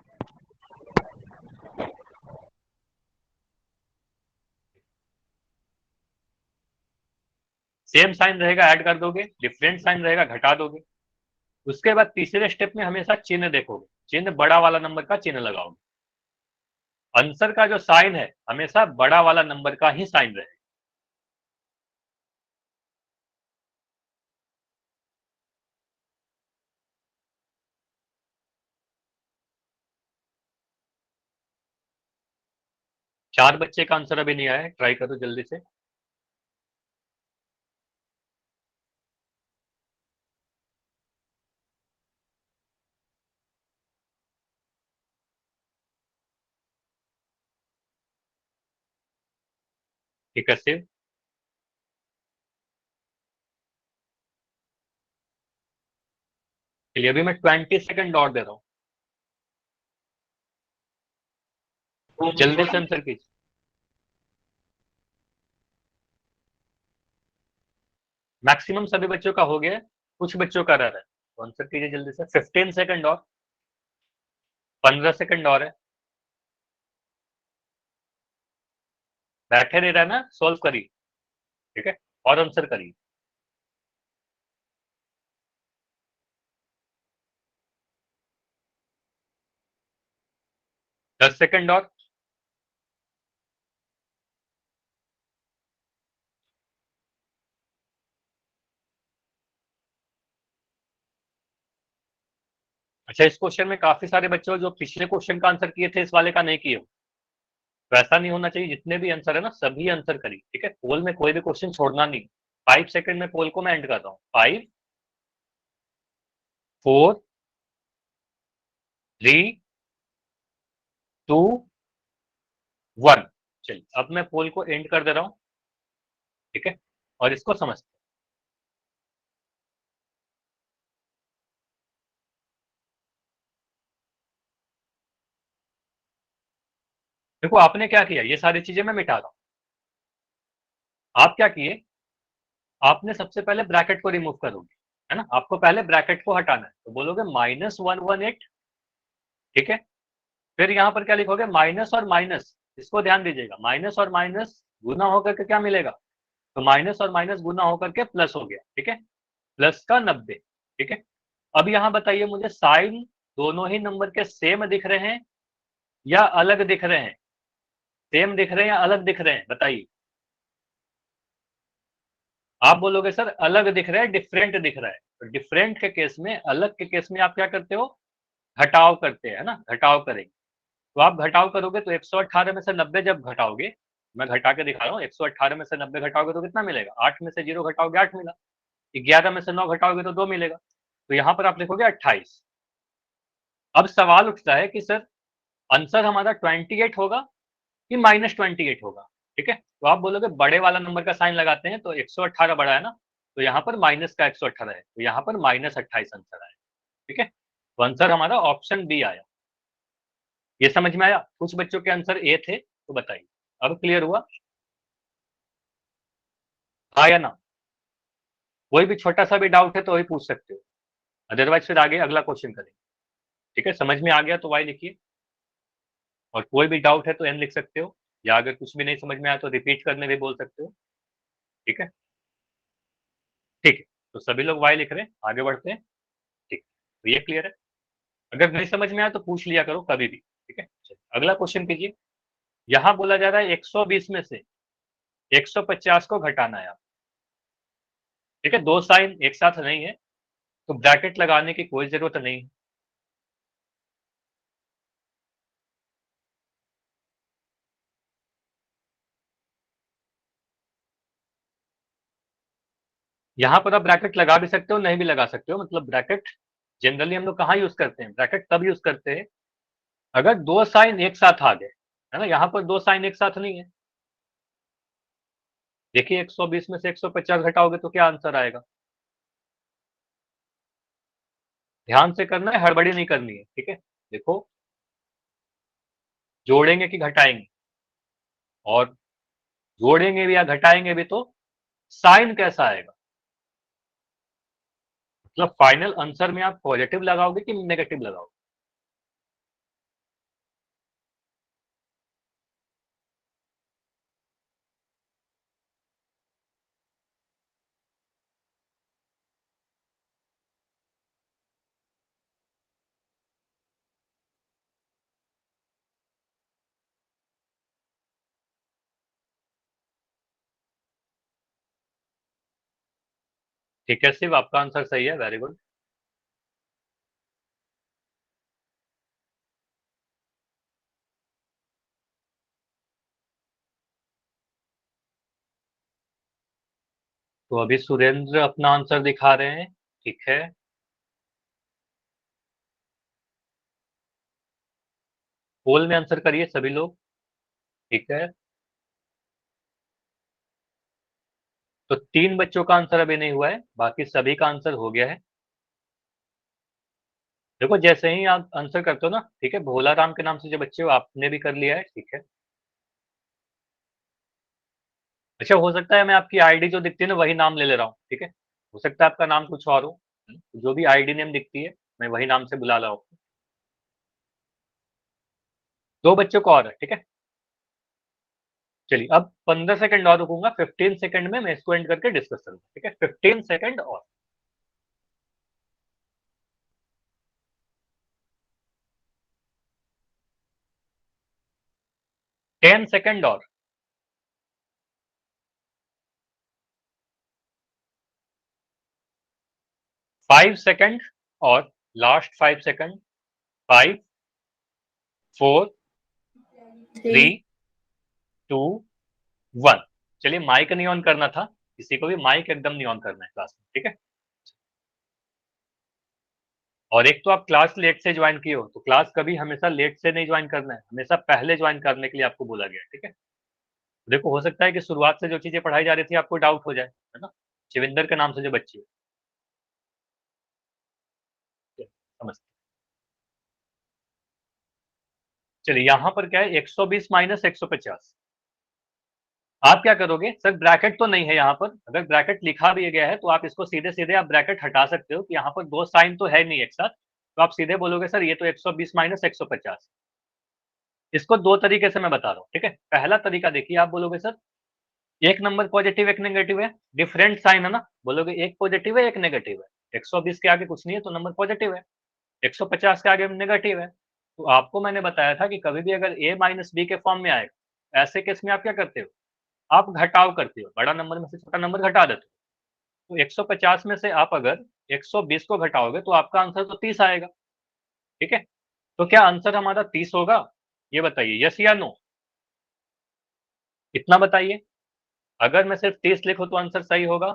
सेम साइन रहेगा ऐड कर दोगे, डिफरेंट साइन रहेगा घटा दोगे। उसके बाद तीसरे स्टेप में हमेशा चिन्ह देखोगे, चिन्ह बड़ा वाला नंबर का चिन्ह लगाओगे। आंसर का जो साइन है हमेशा बड़ा वाला नंबर का ही साइन रहेगा। चार बच्चे का आंसर अभी नहीं आया है, ट्राई करो जल्दी से। ठीक है शिव, चलिए अभी मैं 20 सेकंड और दे रहा हूँ, जल्दी से आंसर कीजिए। मैक्सिमम सभी बच्चों का हो गया है, कुछ बच्चों का रह रहा है, तो आंसर कीजिए जल्दी से। 15 सेकंड और, 15 सेकंड और है। बैठे नहीं रहना, सोल्व करिए, ठीक है, और आंसर करिए। 10 सेकंड और। अच्छा, इस क्वेश्चन में काफी सारे बच्चे हो जो पिछले क्वेश्चन का आंसर किए थे, इस वाले का नहीं किए हो। वैसा नहीं होना चाहिए, जितने भी आंसर है ना सभी आंसर करिए, ठीक है। पोल में कोई भी क्वेश्चन छोड़ना नहीं। 5 सेकंड में पोल को मैं एंड कर रहा हूँ। 5, 4, 3, 2, 1। चलिए अब मैं पोल को एंड कर दे रहा हूँ, ठीक है, और इसको समझते हैं। देखो आपने क्या किया, ये सारी चीजें मैं मिटा रहा हूँ। आप क्या किए, आपने सबसे पहले ब्रैकेट को रिमूव करोगे, है ना। आपको पहले ब्रैकेट को हटाना है, तो बोलोगे -118, ठीक है। फिर यहाँ पर क्या लिखोगे, माइनस और माइनस, इसको ध्यान दीजिएगा, माइनस और माइनस गुना होकर के क्या मिलेगा, तो माइनस और माइनस गुना होकर के प्लस हो गया, ठीक है, प्लस का 90, ठीक है। अब यहाँ बताइए मुझे, साइन दोनों ही नंबर के सेम दिख रहे हैं या अलग दिख रहे हैं, सेम दिख रहे हैं या अलग दिख रहे हैं, बताइए। आप बोलोगे सर अलग दिख रहा है, डिफरेंट दिख रहा है, तो डिफरेंट के केस में, अलग के केस में आप क्या करते हो, घटाव करते हैं ना, घटाव करेंगे। तो आप घटाव करोगे तो 118 में से 90 जब घटाओगे, मैं घटा के दिखा रहा हूँ, 118 में से 90 घटाओगे तो कितना मिलेगा, 8 में से 0 घटाओगे 8 मिला, 11 में से 9 घटाओगे तो 2 मिलेगा, तो यहाँ पर आप लिखोगे 28। अब सवाल उठता है कि सर आंसर हमारा 28 होगा कि -28 होगा, ठीक है। तो आप बोलोगे बड़े वाला नंबर का साइन लगाते हैं, तो 118 बड़ा है ना, तो यहाँ पर माइनस का 118 है, तो यहाँ पर -28 आंसर आया, ठीक है। तो आंसर हमारा ऑप्शन बी आया। ये समझ में आया, कुछ बच्चों के आंसर ए थे, तो बताइए अब क्लियर हुआ, हाँ या ना। कोई भी छोटा सा भी डाउट है तो वही पूछ सकते हो, अदरवाइज फिर आगे अगला क्वेश्चन करेंगे, ठीक है। समझ में आ गया तो वाई लिखिए, और कोई भी डाउट है तो एन लिख सकते हो, या अगर कुछ भी नहीं समझ में आया तो रिपीट करने भी बोल सकते हो, ठीक है। ठीक है, तो सभी लोग वाई लिख रहे हैं, आगे बढ़ते हैं, ठीक, तो ये क्लियर है। अगर नहीं समझ में आया तो पूछ लिया करो कभी भी, ठीक है। चलिए अगला क्वेश्चन कीजिए। यहाँ बोला जा रहा है 120 में से 150 को घटाना है आप, ठीक है। दो साइन एक साथ नहीं है, तो ब्रैकेट लगाने की कोई जरूरत नहीं है। यहाँ पर आप ब्रैकेट लगा भी सकते हो, नहीं भी लगा सकते हो, मतलब ब्रैकेट जनरली हम लोग कहाँ यूज करते हैं, ब्रैकेट तब यूज करते हैं अगर दो साइन एक साथ आ गए, है ना। यहाँ पर दो साइन एक साथ नहीं है, देखिए 120 में से 150 घटाओगे तो क्या आंसर आएगा? ध्यान से करना है, हड़बड़ी नहीं करनी है, ठीक है। देखो, जोड़ेंगे कि घटाएंगे, और जोड़ेंगे भी या घटाएंगे भी तो साइन कैसा आएगा, मतलब फाइनल आंसर में आप पॉजिटिव लगाओगे कि नेगेटिव लगाओगे? ठीक है, शिव आपका आंसर सही है, वेरी गुड। तो अभी सुरेंद्र अपना आंसर दिखा रहे हैं, ठीक है। पोल में आंसर करिए सभी लोग, ठीक है। तो 3 बच्चों का आंसर अभी नहीं हुआ है, बाकी सभी का आंसर हो गया है। देखो, जैसे ही आप आंसर करते हो ना, ठीक है, भोला राम के नाम से जो बच्चे हो आपने भी कर लिया है, ठीक है। अच्छा, हो सकता है मैं आपकी आईडी जो दिखती है ना वही नाम ले ले रहा हूँ, ठीक है। हो सकता है आपका नाम कुछ और हो, जो भी आईडी नेम दिखती है मैं वही नाम से बुला रहा हूँ। 2 बच्चों को और है, ठीक है। चलिए, अब 15 सेकंड और रुकूंगा, 15 सेकंड में मैं इसको एंड करके डिस्कस करूंगा, ठीक है। 15 सेकंड और। 10 सेकंड और। 5 सेकंड और। Last 5 second. 5, 4, 3, 3, 2, 1। चलिए, माइक नहीं ऑन करना था, किसी को भी माइक एकदम नहीं ऑन करना है क्लास में, ठीक है। और एक तो आप क्लास लेट से ज्वाइन किए हो, तो क्लास कभी हमेशा लेट से नहीं ज्वाइन करना है, हमेशा पहले ज्वाइन करने के लिए आपको बोला गया है, ठीक है। देखो, हो सकता है कि शुरुआत से जो चीजें पढ़ाई जा रही थी आपको डाउट हो जाए, है ना। शिविंदर के नाम से जो बच्ची है, समझते। चलिए, यहां पर क्या है, 120 माइनस 150। आप क्या करोगे सर, ब्रैकेट तो नहीं है यहाँ पर, अगर ब्रैकेट लिखा भी गया है तो आप इसको सीधे सीधे आप ब्रैकेट हटा सकते हो कि यहाँ पर 2 साइन तो है नहीं एक साथ, तो आप सीधे बोलोगे सर ये तो 120 माइनस 150। इसको 2 तरीके से मैं बता रहा हूँ, ठीक है। पहला तरीका देखिए, आप बोलोगे सर एक नंबर पॉजिटिव एक नेगेटिव है, डिफरेंट साइन है ना, बोलोगे एक पॉजिटिव है एक नेगेटिव है, 120 के आगे कुछ नहीं है तो नंबर पॉजिटिव है, 150 के आगे नेगेटिव है। तो आपको मैंने बताया था कि कभी भी अगर a माइनस बी के फॉर्म में आएगा, ऐसे केस में आप क्या करते हो, आप घटाव करते हो, बड़ा नंबर में से छोटा नंबर घटा देते हो। तो 150 में से आप अगर 120 को घटाओगे तो आपका आंसर तो 30 आएगा, ठीक है। तो क्या आंसर हमारा 30 होगा, ये बताइए, यस या नो? इतना बताइए, अगर मैं सिर्फ 30 लिखूं तो आंसर सही होगा?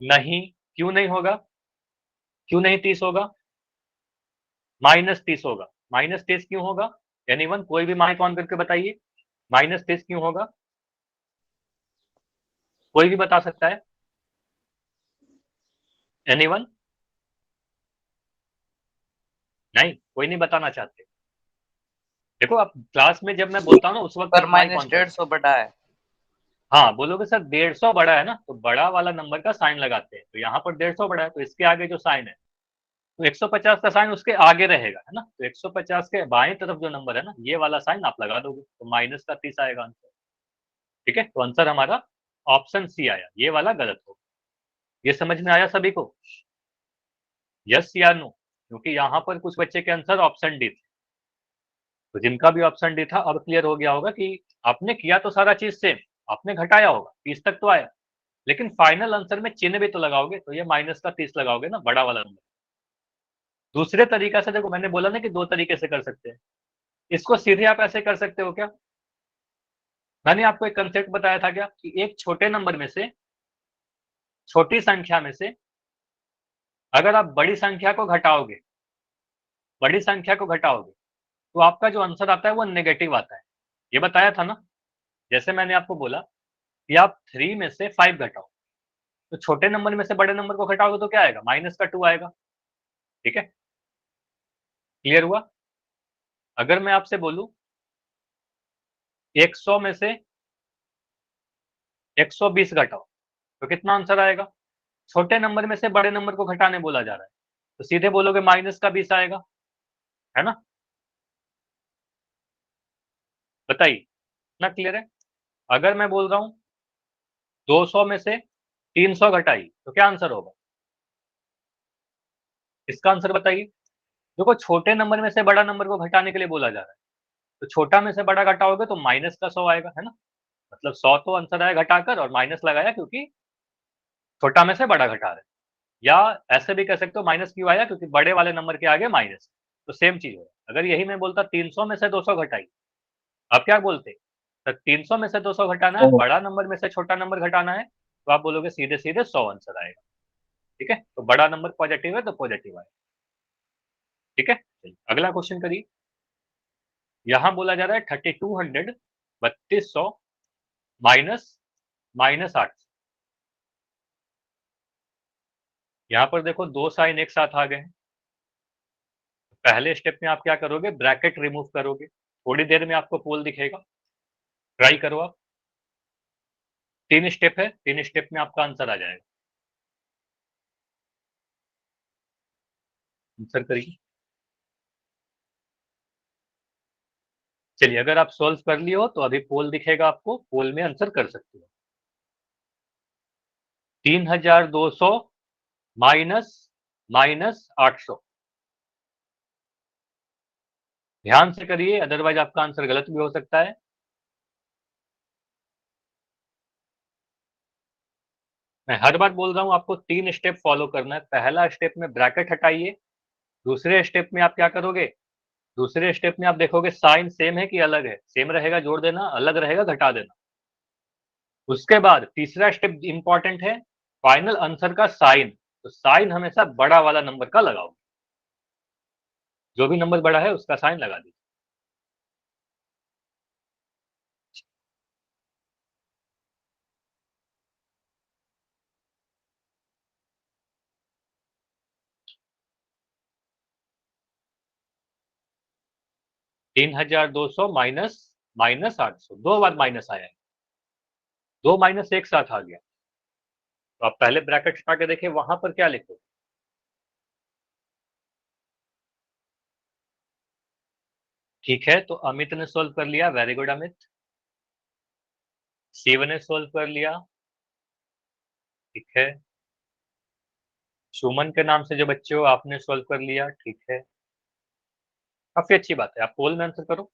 नहीं। क्यों नहीं होगा? क्यों नहीं 30 होगा? -30 होगा। -30 क्यों होगा? एनीवन, कोई भी माइक ऑन करके बताइए, -30 क्यों होगा? कोई भी बता सकता है? एनीवन? नहीं, कोई नहीं बताना चाहते। देखो, आप क्लास में जब मैं बोलता हूँ ना उस वक्त पर आप माइक माइनस ऑन डेढ़ करते सौ बटा है। हो। हाँ, बोलोगे सर 150 बड़ा है ना, तो बड़ा वाला नंबर का साइन लगाते हैं, तो यहाँ पर 150 बड़ा है तो इसके आगे जो साइन है, तो 150 का साइन उसके आगे रहेगा, है ना। तो 150 के बाएं तरफ जो नंबर है ना, ये वाला साइन आप लगा दोगे तो माइनस का 30 आएगा आंसर, ठीक है। तो आंसर हमारा ऑप्शन सी आया, ये वाला गलत होगा। ये समझ में आया सभी को? यस या नो? क्योंकि यहाँ पर कुछ बच्चे के आंसर ऑप्शन डी थे, तो जिनका भी ऑप्शन डी था अब क्लियर हो गया होगा कि आपने किया तो सारा चीज सेम, आपने घटाया होगा 30 तक तो आया, लेकिन फाइनल आंसर में चिन्ह भी तो लगाओगे, तो ये माइनस का 30 लगाओगे ना, बड़ा वाला नंबर। दूसरे तरीका से देखो, मैंने बोला ना कि 2 तरीके से कर सकते हैं, इसको सीधे आप ऐसे कर सकते हो क्या, मैंने आपको एक कंसेप्ट बताया था क्या कि एक छोटे नंबर में से, छोटी संख्या में से अगर आप बड़ी संख्या को घटाओगे, बड़ी संख्या को घटाओगे तो आपका जो आंसर आता है वो नेगेटिव आता है, ये बताया था ना। जैसे मैंने आपको बोला कि आप 3 में से 5 घटाओ, तो छोटे नंबर में से बड़े नंबर को घटाओगे तो क्या आएगा, माइनस का 2 आएगा। ठीक है, क्लियर हुआ? अगर मैं आपसे बोलूं 100 में से 120 घटाओ तो कितना आंसर आएगा? छोटे नंबर में से बड़े नंबर को घटाने बोला जा रहा है, तो सीधे बोलोगे माइनस का 20 आएगा, है ना? बताइए, इतना क्लियर है? अगर मैं बोल रहा हूं 200 में से 300 घटाई तो क्या आंसर होगा? इसका आंसर बताइए। देखो, छोटे नंबर में से बड़ा नंबर को घटाने के लिए बोला जा रहा है, तो छोटा में से बड़ा घटाओगे तो माइनस का 100 आएगा, है ना? मतलब 100 तो आंसर आया घटाकर, और माइनस लगाया क्योंकि छोटा में से बड़ा घटा रहे हैं। या ऐसे भी कह सकते हो माइनस क्यों आया, क्योंकि बड़े वाले नंबर के आगे माइनस। तो सेम चीज है। अगर यही मैं बोलता 300 में से 200 घटाई, आप क्या बोलते? तो 300 में से 200 घटाना है, बड़ा नंबर में से छोटा नंबर घटाना है, तो आप बोलोगे सीधे सीधे 100 आंसर आएगा। ठीक है, तो बड़ा नंबर पॉजिटिव है तो पॉजिटिव आएगा। ठीक है, अगला क्वेश्चन करिए। यहां बोला जा रहा है 3200 3200 माइनस माइनस 8। यहां पर देखो दो साइन एक साथ आ गए हैं। पहले स्टेप में आप क्या करोगे, ब्रैकेट रिमूव करोगे। थोड़ी देर में आपको पोल दिखेगा, ट्राई करो आप। 3 स्टेप है, 3 स्टेप में आपका आंसर आ जाएगा। आंसर करिए। चलिए, अगर आप सॉल्व कर लिए हो तो अभी पोल दिखेगा आपको, पोल में आंसर कर सकते हो। 3200 माइनस माइनस 800। ध्यान से करिए, अदरवाइज आपका आंसर गलत भी हो सकता है। मैं हर बार बोल रहा हूं आपको 3 स्टेप फॉलो करना है। पहला स्टेप में ब्रैकेट हटाइए। दूसरे स्टेप में आप क्या करोगे, दूसरे स्टेप में आप देखोगे साइन सेम है कि अलग है। सेम रहेगा जोड़ देना, अलग रहेगा घटा देना। उसके बाद तीसरा स्टेप इंपॉर्टेंट है, फाइनल आंसर का साइन। तो साइन हमेशा बड़ा वाला नंबर का लगाओ, जो भी नंबर बड़ा है उसका साइन लगा दीजिए। 3200 माइनस माइनस 800, दो बार माइनस आया है, दो माइनस एक साथ आ गया। तो आप पहले ब्रैकेट हटा के देखिए वहां पर क्या लिखो। ठीक है, तो अमित ने सोल्व कर लिया, वेरी गुड अमित। शिव ने सोल्व कर लिया, ठीक है। सुमन के नाम से जो बच्चे हो आपने सोल्व कर लिया, ठीक है, काफी अच्छी बात है। आप पोल में आंसर करो।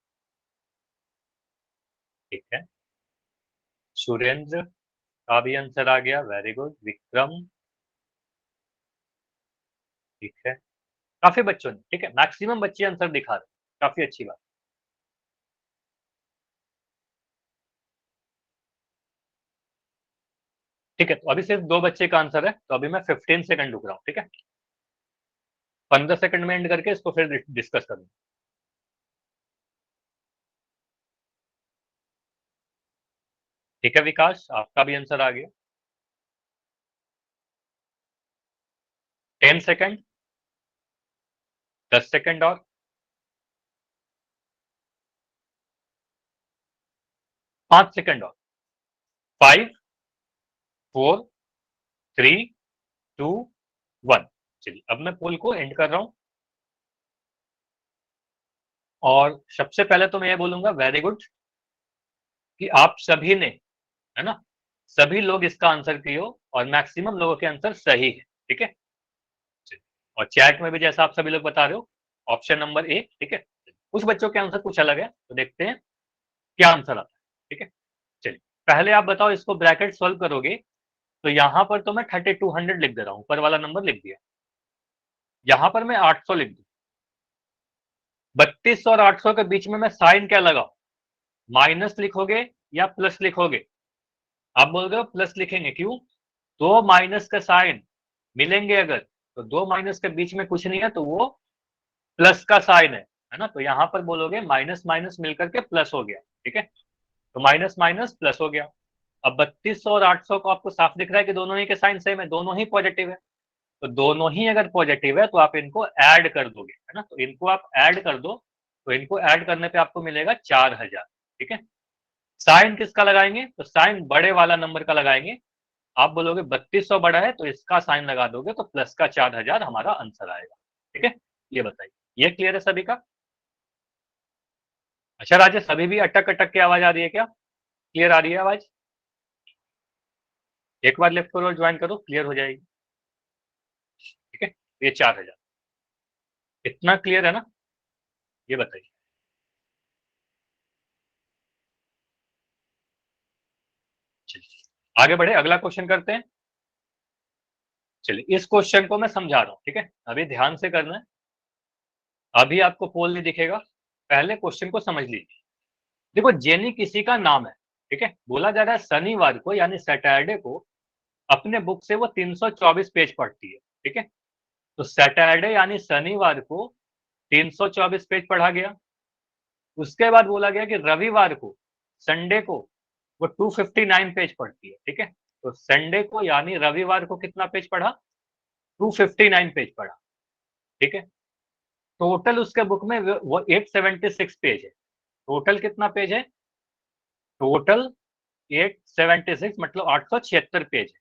ठीक है, सुरेंद्र का भी आंसर आ गया, वेरी गुड। विक्रम, ठीक है, काफी बच्चों ने, ठीक है, मैक्सिमम बच्चे आंसर दिखा रहे, काफी अच्छी बात। ठीक है, तो अभी सिर्फ दो बच्चे का आंसर है, तो अभी मैं 15 सेकंड रुक रहा हूँ। ठीक है, 15 सेकंड में एंड करके इसको फिर डिस्कस करूंगा। ठीक है विकास, आपका भी आंसर आ गया। 10 सेकंड, 10 सेकंड और 5 सेकंड और 5 4 3 2 1। चलिए, अब मैं पोल को एंड कर रहा हूं, और सबसे पहले तो मैं ये बोलूंगा वेरी गुड कि आप सभी ने, है ना, सभी लोग इसका आंसर किए हो, और मैक्सिमम लोगों के आंसर सही है। ठीक है, और चैट में भी जैसा आप सभी लोग बता रहे हो, ऑप्शन नंबर ए। ठीक है, कुछ बच्चों के आंसर कुछ अलग है, तो देखते हैं क्या आंसर आता है। ठीक है, चलिए, पहले आप बताओ, इसको ब्रैकेट सॉल्व करोगे तो यहां पर तो मैं 3200 लिख दे रहा हूं, ऊपर वाला नंबर लिख दिया। यहां पर मैं 800 लिख दूं। 32 और 800 के बीच में मैं साइन क्या लगाऊं, माइनस लिखोगे या प्लस लिखोगे? आप बोल रहे हो प्लस लिखेंगे, क्यों? दो माइनस का साइन मिलेंगे अगर, तो दो माइनस के बीच में कुछ नहीं है तो वो प्लस का साइन है ना? तो यहां पर बोलोगे माइनस माइनस मिलकर के प्लस हो गया। ठीक है, तो माइनस माइनस प्लस हो गया। अब 3200 और 800 को आपको साफ दिख रहा है कि दोनों ही के साइन सेम है, दोनों ही पॉजिटिव है। तो दोनों ही अगर पॉजिटिव है तो आप इनको ऐड कर दोगे, है ना। तो इनको आप ऐड कर दो, तो इनको ऐड करने पे आपको मिलेगा 4000। ठीक है, साइन किसका लगाएंगे, तो साइन बड़े वाला नंबर का लगाएंगे। आप बोलोगे 3200 बड़ा है तो इसका साइन लगा दोगे तो प्लस का 4000 हमारा आंसर आएगा। ठीक है, ये बताइए, ये क्लियर है सभी का। अच्छा राजेश, अभी भी अटक अटक की आवाज आ रही है क्या, क्लियर आ रही है आवाज? एक बार लेफ्ट फॉरवर्ड ज्वाइन करो, क्लियर हो जाएगी। ठीक है, ये 4000 इतना क्लियर है ना, ये बताइए। चलिए आगे बढ़े, अगला क्वेश्चन करते हैं। चलिए इस क्वेश्चन को मैं समझा रहा हूं, ठीक है, अभी ध्यान से करना है। अभी आपको पोल नहीं दिखेगा, पहले क्वेश्चन को समझ लीजिए। देखो जेनी किसी का नाम है, ठीक है, बोला जा रहा है शनिवार को यानी सैटरडे को अपने बुक से वो 324 पेज पढ़ती है। ठीक है, तो सैटरडे यानी शनिवार को 324 पेज पढ़ा गया। उसके बाद बोला गया कि रविवार को, संडे को वो 259 पेज पढ़ती है। ठीक है, तो संडे को यानी रविवार को कितना पेज पढ़ा, 259 पेज पढ़ा। ठीक है, टोटल उसके बुक में वो 876 पेज है। टोटल कितना पेज है, टोटल 876 मतलब 876 पेज है।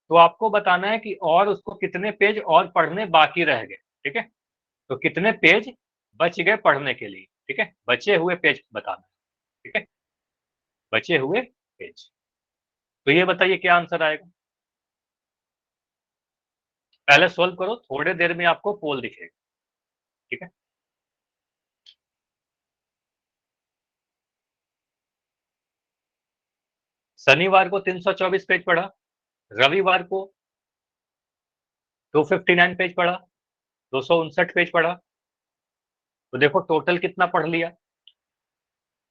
तो आपको बताना है कि और उसको कितने पेज और पढ़ने बाकी रह गए। ठीक है, तो कितने पेज बच गए पढ़ने के लिए। ठीक है, बचे हुए पेज बताना है। ठीक है, बचे हुए पेज। तो ये बताइए क्या आंसर आएगा, पहले सोल्व करो, थोड़े देर में आपको पोल दिखेगा। ठीक है, शनिवार को 324 पेज पढ़ा, रविवार को 259 पेज पढ़ा, 259 पेज पढ़ा। तो देखो टोटल कितना पढ़ लिया।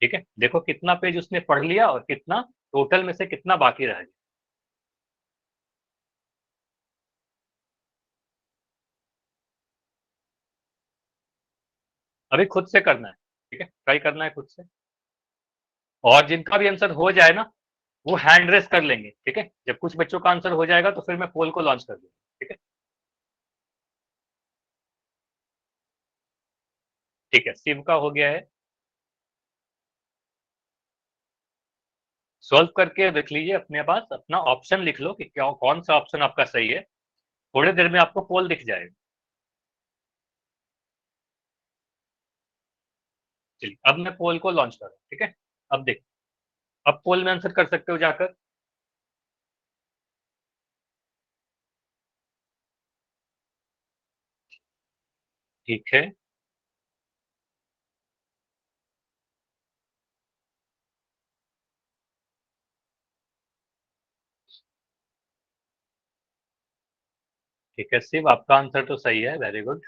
ठीक है, देखो कितना पेज उसने पढ़ लिया और कितना टोटल में से कितना बाकी रह गया। अभी खुद से करना है, ठीक है, ट्राई करना है खुद से। और जिनका भी आंसर हो जाए ना, वो हैंड रेस कर लेंगे। ठीक है, जब कुछ बच्चों का आंसर हो जाएगा तो फिर मैं पोल को लॉन्च कर दूंगा। ठीक है, ठीक है, शिव का हो गया है। सॉल्व करके देख लीजिए, अपने पास अपना ऑप्शन लिख लो कि क्या कौन सा ऑप्शन आपका सही है। थोड़ी देर में आपको पोल दिख जाएगा। चलिए अब मैं पोल को लॉन्च कर रहा हूँ। ठीक है, अब देख, अब पोल में आंसर कर सकते हो जाकर। ठीक है, ठीक है शिव, आपका आंसर तो सही है, वेरी गुड।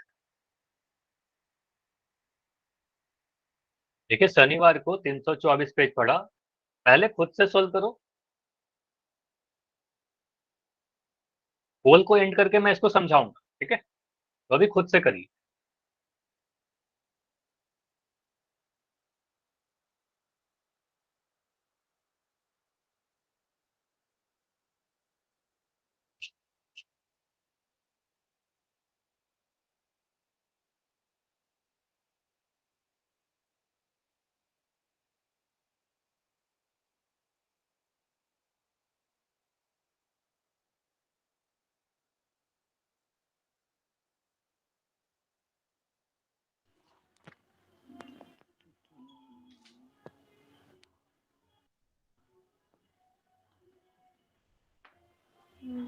देखिए शनिवार को 324 पेज पढ़ा, पहले खुद से सोल्व करो। पोल को एंड करके मैं इसको समझाऊंगा। ठीक है, तो अभी खुद से करिए।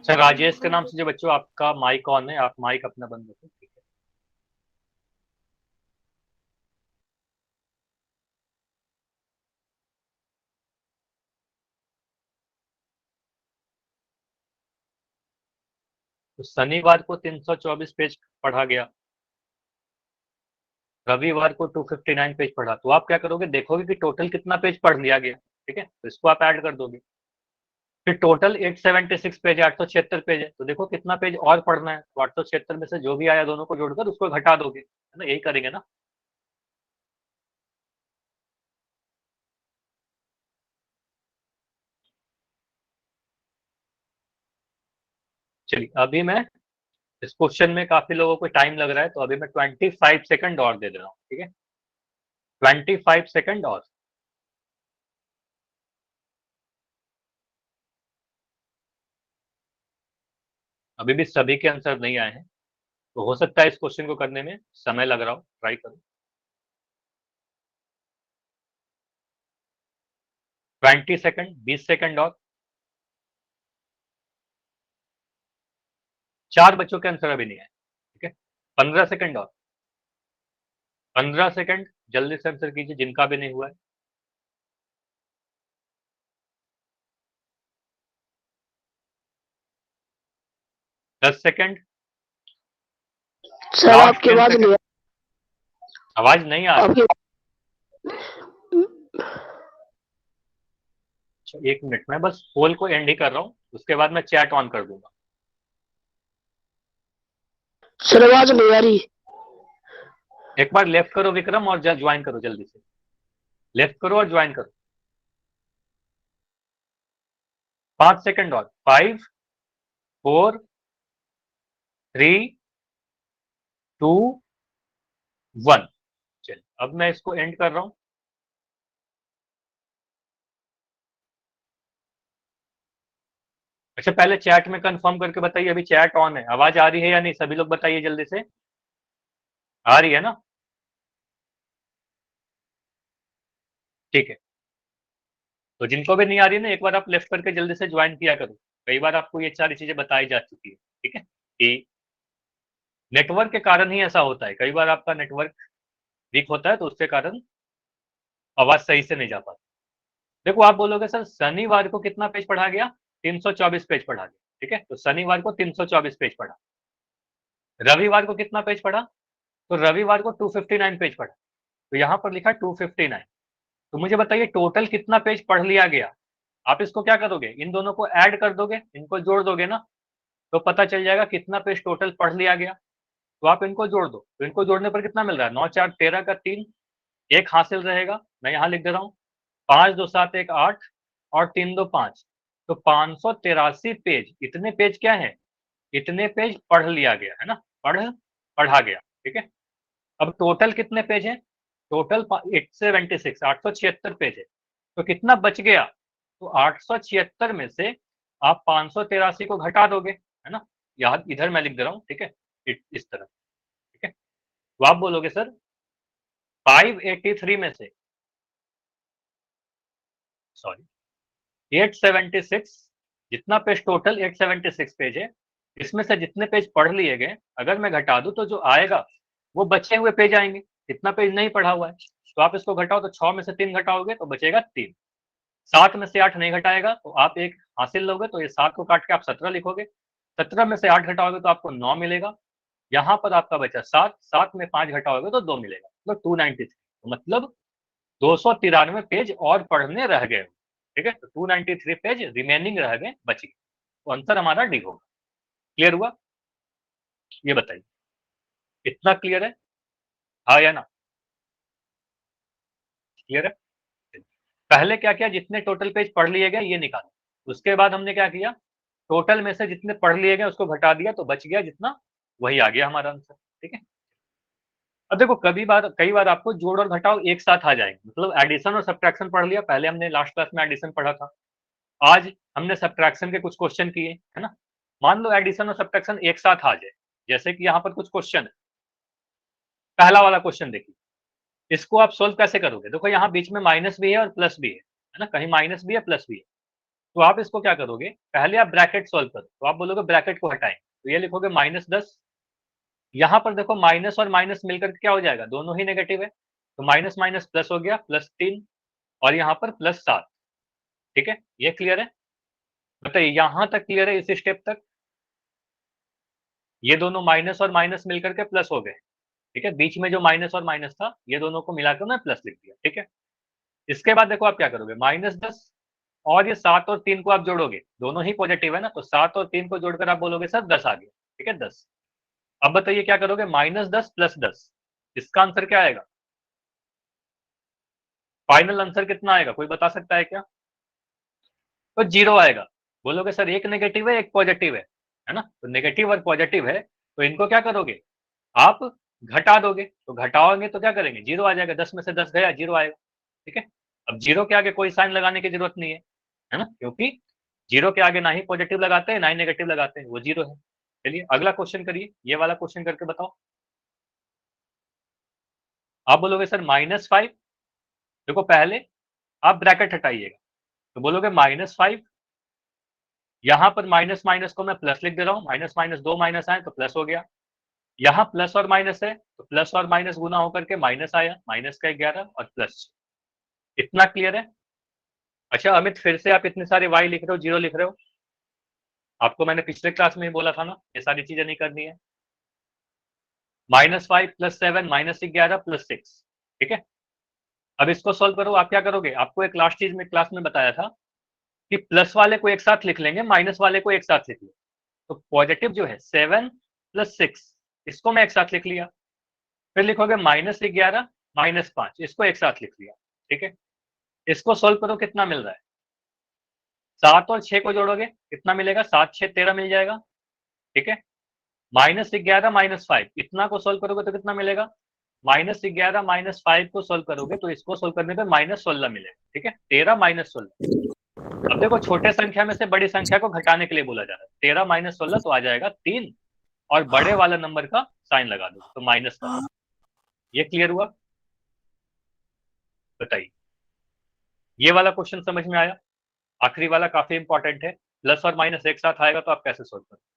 सर राजेश के नाम से जो बच्चों आपका माइक ऑन है, आप माइक अपना बंद रखो। ठीक है, तो शनिवार को 324 पेज पढ़ा गया, रविवार को 259 पेज पढ़ा। तो आप क्या करोगे, देखोगे कि टोटल कितना पेज पढ़ लिया गया। ठीक है, तो इसको आप ऐड कर दोगे। फिर टोटल 876 पेज है, 876 पेज है, तो देखो कितना पेज और पढ़ना है, तो 876 में से जो भी आया दोनों को जोड़कर उसको घटा दोगे, है ना, यही करेंगे ना। चलिए अभी मैं इस क्वेश्चन में काफी लोगों को टाइम लग रहा है, तो अभी मैं 25 सेकंड और दे रहा हूँ, ठीक है, 25 सेकंड और। अभी भी सभी के आंसर नहीं आए हैं, तो हो सकता है इस क्वेश्चन को करने में समय लग रहा हो, ट्राई करो। 20 सेकंड, 20 सेकंड और। 4 बच्चों के आंसर अभी नहीं आए, ठीक है, 15 सेकंड और। 15 सेकंड, जल्दी से आंसर कीजिए जिनका भी नहीं हुआ है। 10 सेकंड। सर लास्ट आपकी 10 आवाज नहीं सेकंड। आवाज नहीं आ रही। आपकी अच्छा, 1 मिनट, मैं बस पोल को एंड ही कर रहा हूँ, उसके बाद मैं चैट ऑन कर दूंगा। सर आवाज नहीं आ रही। एक बार लेफ्ट करो विक्रम और ज्वाइन करो जल्दी से। लेफ्ट करो और ज्वाइन करो। 5 सेकंड और। 5, 4, 3, 2, 1। चलिए अब मैं इसको एंड कर रहा हूँ। अच्छा, पहले चैट में कंफर्म करके बताइए, अभी चैट ऑन है, आवाज आ रही है या नहीं, सभी लोग बताइए जल्दी से। आ रही है ना? ठीक है, तो जिनको भी नहीं आ रही है ना, एक बार आप लेफ्ट करके जल्दी से ज्वाइन किया करो। कई बार आपको ये सारी चीजें बताई जा चुकी है, ठीक है, कि नेटवर्क के कारण ही ऐसा होता है, कई बार आपका नेटवर्क वीक होता है, तो उसके कारण आवाज सही से नहीं जा पाती। देखो आप बोलोगे सर शनिवार को कितना पेज पढ़ा गया, 324 पेज पढ़ा गया, ठीक है, तो शनिवार को 324 पेज पढ़ा। रविवार को कितना पेज पढ़ा, तो रविवार को 259 पेज पढ़ा, तो यहां पर लिखा 259। तो मुझे बताइए टोटल कितना पेज पढ़ लिया गया। आप इसको क्या करोगे, इन दोनों को ऐड कर दोगे, इनको जोड़ दोगे ना, तो पता चल जाएगा कितना पेज टोटल पढ़ लिया गया। तो आप इनको जोड़ दो, तो इनको जोड़ने पर कितना मिल रहा है, 9 4 13 का 3, एक हासिल रहेगा, मैं यहां लिख दे रहा हूं, 5 2 7 1 8 और 3 2 5, तो 583 पेज, इतने पेज क्या है, इतने पेज पढ़ लिया गया है ना, पढ़ा गया, ठीक है। अब टोटल कितने पेज हैं, टोटल 876 876 पेज है, तो कितना बच गया, तो 876 में से आप 583 को घटा दोगे, है ना, याद इधर मैं लिख दे रहा हूं, ठीक है, इस तरह, ठीक है। तो आप बोलोगे सर 583 में से, सॉरी 876, जितना पेज टोटल 876 पेज है, इसमें से जितने पेज पढ़ लिए गए अगर मैं घटा दूं तो जो आएगा वो बचे हुए पेज आएंगे, कितना पेज नहीं पढ़ा हुआ है, तो आप इसको घटाओ, तो 6 में से 3 घटाओगे तो बचेगा 3। 7 में से 8 नहीं घटाएगा तो आप एक हासिल लोगे, तो ये 7 को काट के आप 17 लिखोगे, 17 में से 8 घटाओगे तो आपको 9 मिलेगा, यहाँ पर आपका बचा 7, 7 में 5 घटाओगे तो 2 मिलेगा, तो 293, मतलब 293 पेज और पढ़ने रह गए, ठीक है, तो 293 पेज रिमेनिंग रह गए, बच गए, तो आंसर हमारा डी होगा। क्लियर हुआ, ये बताइए, इतना क्लियर है, हाँ या ना, क्लियर है। पहले क्या किया, जितने टोटल पेज पढ़ लिए गए ये निकाला, उसके बाद हमने क्या किया, टोटल में से जितने पढ़ लिए गए उसको घटा दिया, तो बच गया जितना, वही आ गया हमारा आंसर, ठीक है। अब देखो कई बार आपको जोड़ और घटाव एक साथ आ जाएंगे, मतलब एडिशन और सब्ट्रैक्शन पढ़ लिया, पहले हमने लास्ट क्लास में एडिशन पढ़ा था, आज हमने सब्ट्रैक्शन के कुछ क्वेश्चन किए, है ना। मान लो एडिशन और सब्ट्रैक्शन एक साथ आ जाए, जैसे कि यहाँ पर कुछ क्वेश्चन है, पहला वाला क्वेश्चन देखिए, इसको आप सोल्व कैसे करोगे, देखो यहाँ बीच में माइनस भी है और प्लस भी है ना, कहीं माइनस भी है प्लस भी है, तो आप इसको क्या करोगे, पहले आप ब्रैकेट सोल्व करो, तो आप बोलोगे ब्रैकेट को हटाएं, तो ये लिखोगे -10, यहाँ पर देखो माइनस और माइनस मिलकर क्या हो जाएगा, दोनों ही नेगेटिव है, तो माइनस माइनस प्लस हो गया, +3, और यहाँ पर +7, ठीक है, ये क्लियर है, बताइए यहाँ तक क्लियर है, इस स्टेप तक, ये दोनों माइनस और माइनस मिलकर के प्लस हो गए, ठीक है, बीच में जो माइनस और माइनस था ये दोनों को मिलाकर मैं प्लस लिख दिया, ठीक है। इसके बाद देखो आप क्या करोगे, -10 और ये 7 और 3 को आप जोड़ोगे, दोनों ही पॉजिटिव है ना, तो 7 और 3 को जोड़कर आप बोलोगे सर 10 आ गया, ठीक है, 10। अब बताइए क्या करोगे, -10 + 10, इसका आंसर क्या आएगा, फाइनल आंसर कितना आएगा, कोई बता सकता है क्या, तो 0 आएगा। बोलोगे सर एक नेगेटिव है एक पॉजिटिव है है ना। तो नेगेटिव और पॉजिटिव है, तो इनको क्या करोगे, आप घटा दोगे। तो घटाओगे तो क्या करेंगे, 0 आ जाएगा, 10 में से 10 गया, 0 आएगा। ठीक है, अब 0 के आगे कोई साइन लगाने की जरूरत नहीं है ना, क्योंकि 0 के आगे ना ही पॉजिटिव लगाते हैं ना ही नेगेटिव लगाते हैं, वो 0 है। चलिए अगला क्वेश्चन करिए, ये वाला क्वेश्चन करके बताओ। आप बोलोगे सर -5, देखो पहले आप ब्रैकेट हटाइएगा, तो बोलोगे -5, यहां पर माइनस माइनस को मैं प्लस लिख दे रहा हूं, माइनस माइनस 2 माइनस आए तो प्लस हो गया, यहाँ प्लस और माइनस है तो प्लस और माइनस गुना होकर के माइनस आया, माइनस का 11 और प्लस। इतना क्लियर है। अच्छा अमित, फिर से आप इतने सारे y लिख रहे हो, 0 लिख रहे हो, आपको मैंने पिछले क्लास में ही बोला था ना ये सारी चीजें नहीं करनी है। -5 + 7 -11 + 6, ठीक है। अब इसको सोल्व करो, आप क्या करोगे, आपको एक लास्ट चीज में क्लास में बताया था कि प्लस वाले को एक साथ लिख लेंगे, माइनस वाले को एक साथ लिख लेंगे। तो पॉजिटिव जो है 7 + 6, इसको मैं एक साथ लिख लिया, फिर लिखोगे -11 -5, इसको एक साथ लिख लिया, ठीक है। इसको सोल्व करो, कितना मिल रहा है, 7 और 6 को जोड़ोगे कितना मिलेगा, 7 6 13 मिल जाएगा, ठीक है। -11 -5, इतना को सोल्व करोगे तो कितना मिलेगा, -11 -5 को सोल्व करोगे तो इसको सोल्व करने पे -16 मिलेगा, ठीक है, 13 -16। अब देखो छोटे संख्या में से बड़ी संख्या को घटाने के लिए बोला जा रहा है, 13 -16 तो आ जाएगा 3, और बड़े वाला नंबर का साइन लगा दो तो माइनस का। ये क्लियर हुआ, बताइए। ये वाला क्वेश्चन समझ में आया, आखिरी वाला काफी इंपॉर्टेंट है, प्लस और माइनस एक साथ आएगा तो आप कैसे सोल्व करोगे।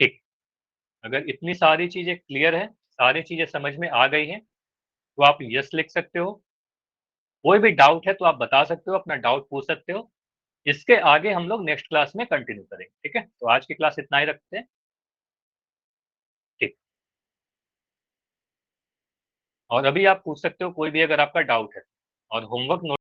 ठीक, अगर इतनी सारी चीजें क्लियर है, सारी चीजें समझ में आ गई हैं, तो आप यस लिख सकते हो। कोई भी डाउट है तो आप बता सकते हो, अपना डाउट पूछ सकते हो। इसके आगे हम लोग नेक्स्ट क्लास में कंटिन्यू करेंगे, ठीक है। तो आज की क्लास इतना ही रखते हैं, ठीक। और अभी आप पूछ सकते हो कोई भी अगर आपका डाउट है, और होमवर्क नोट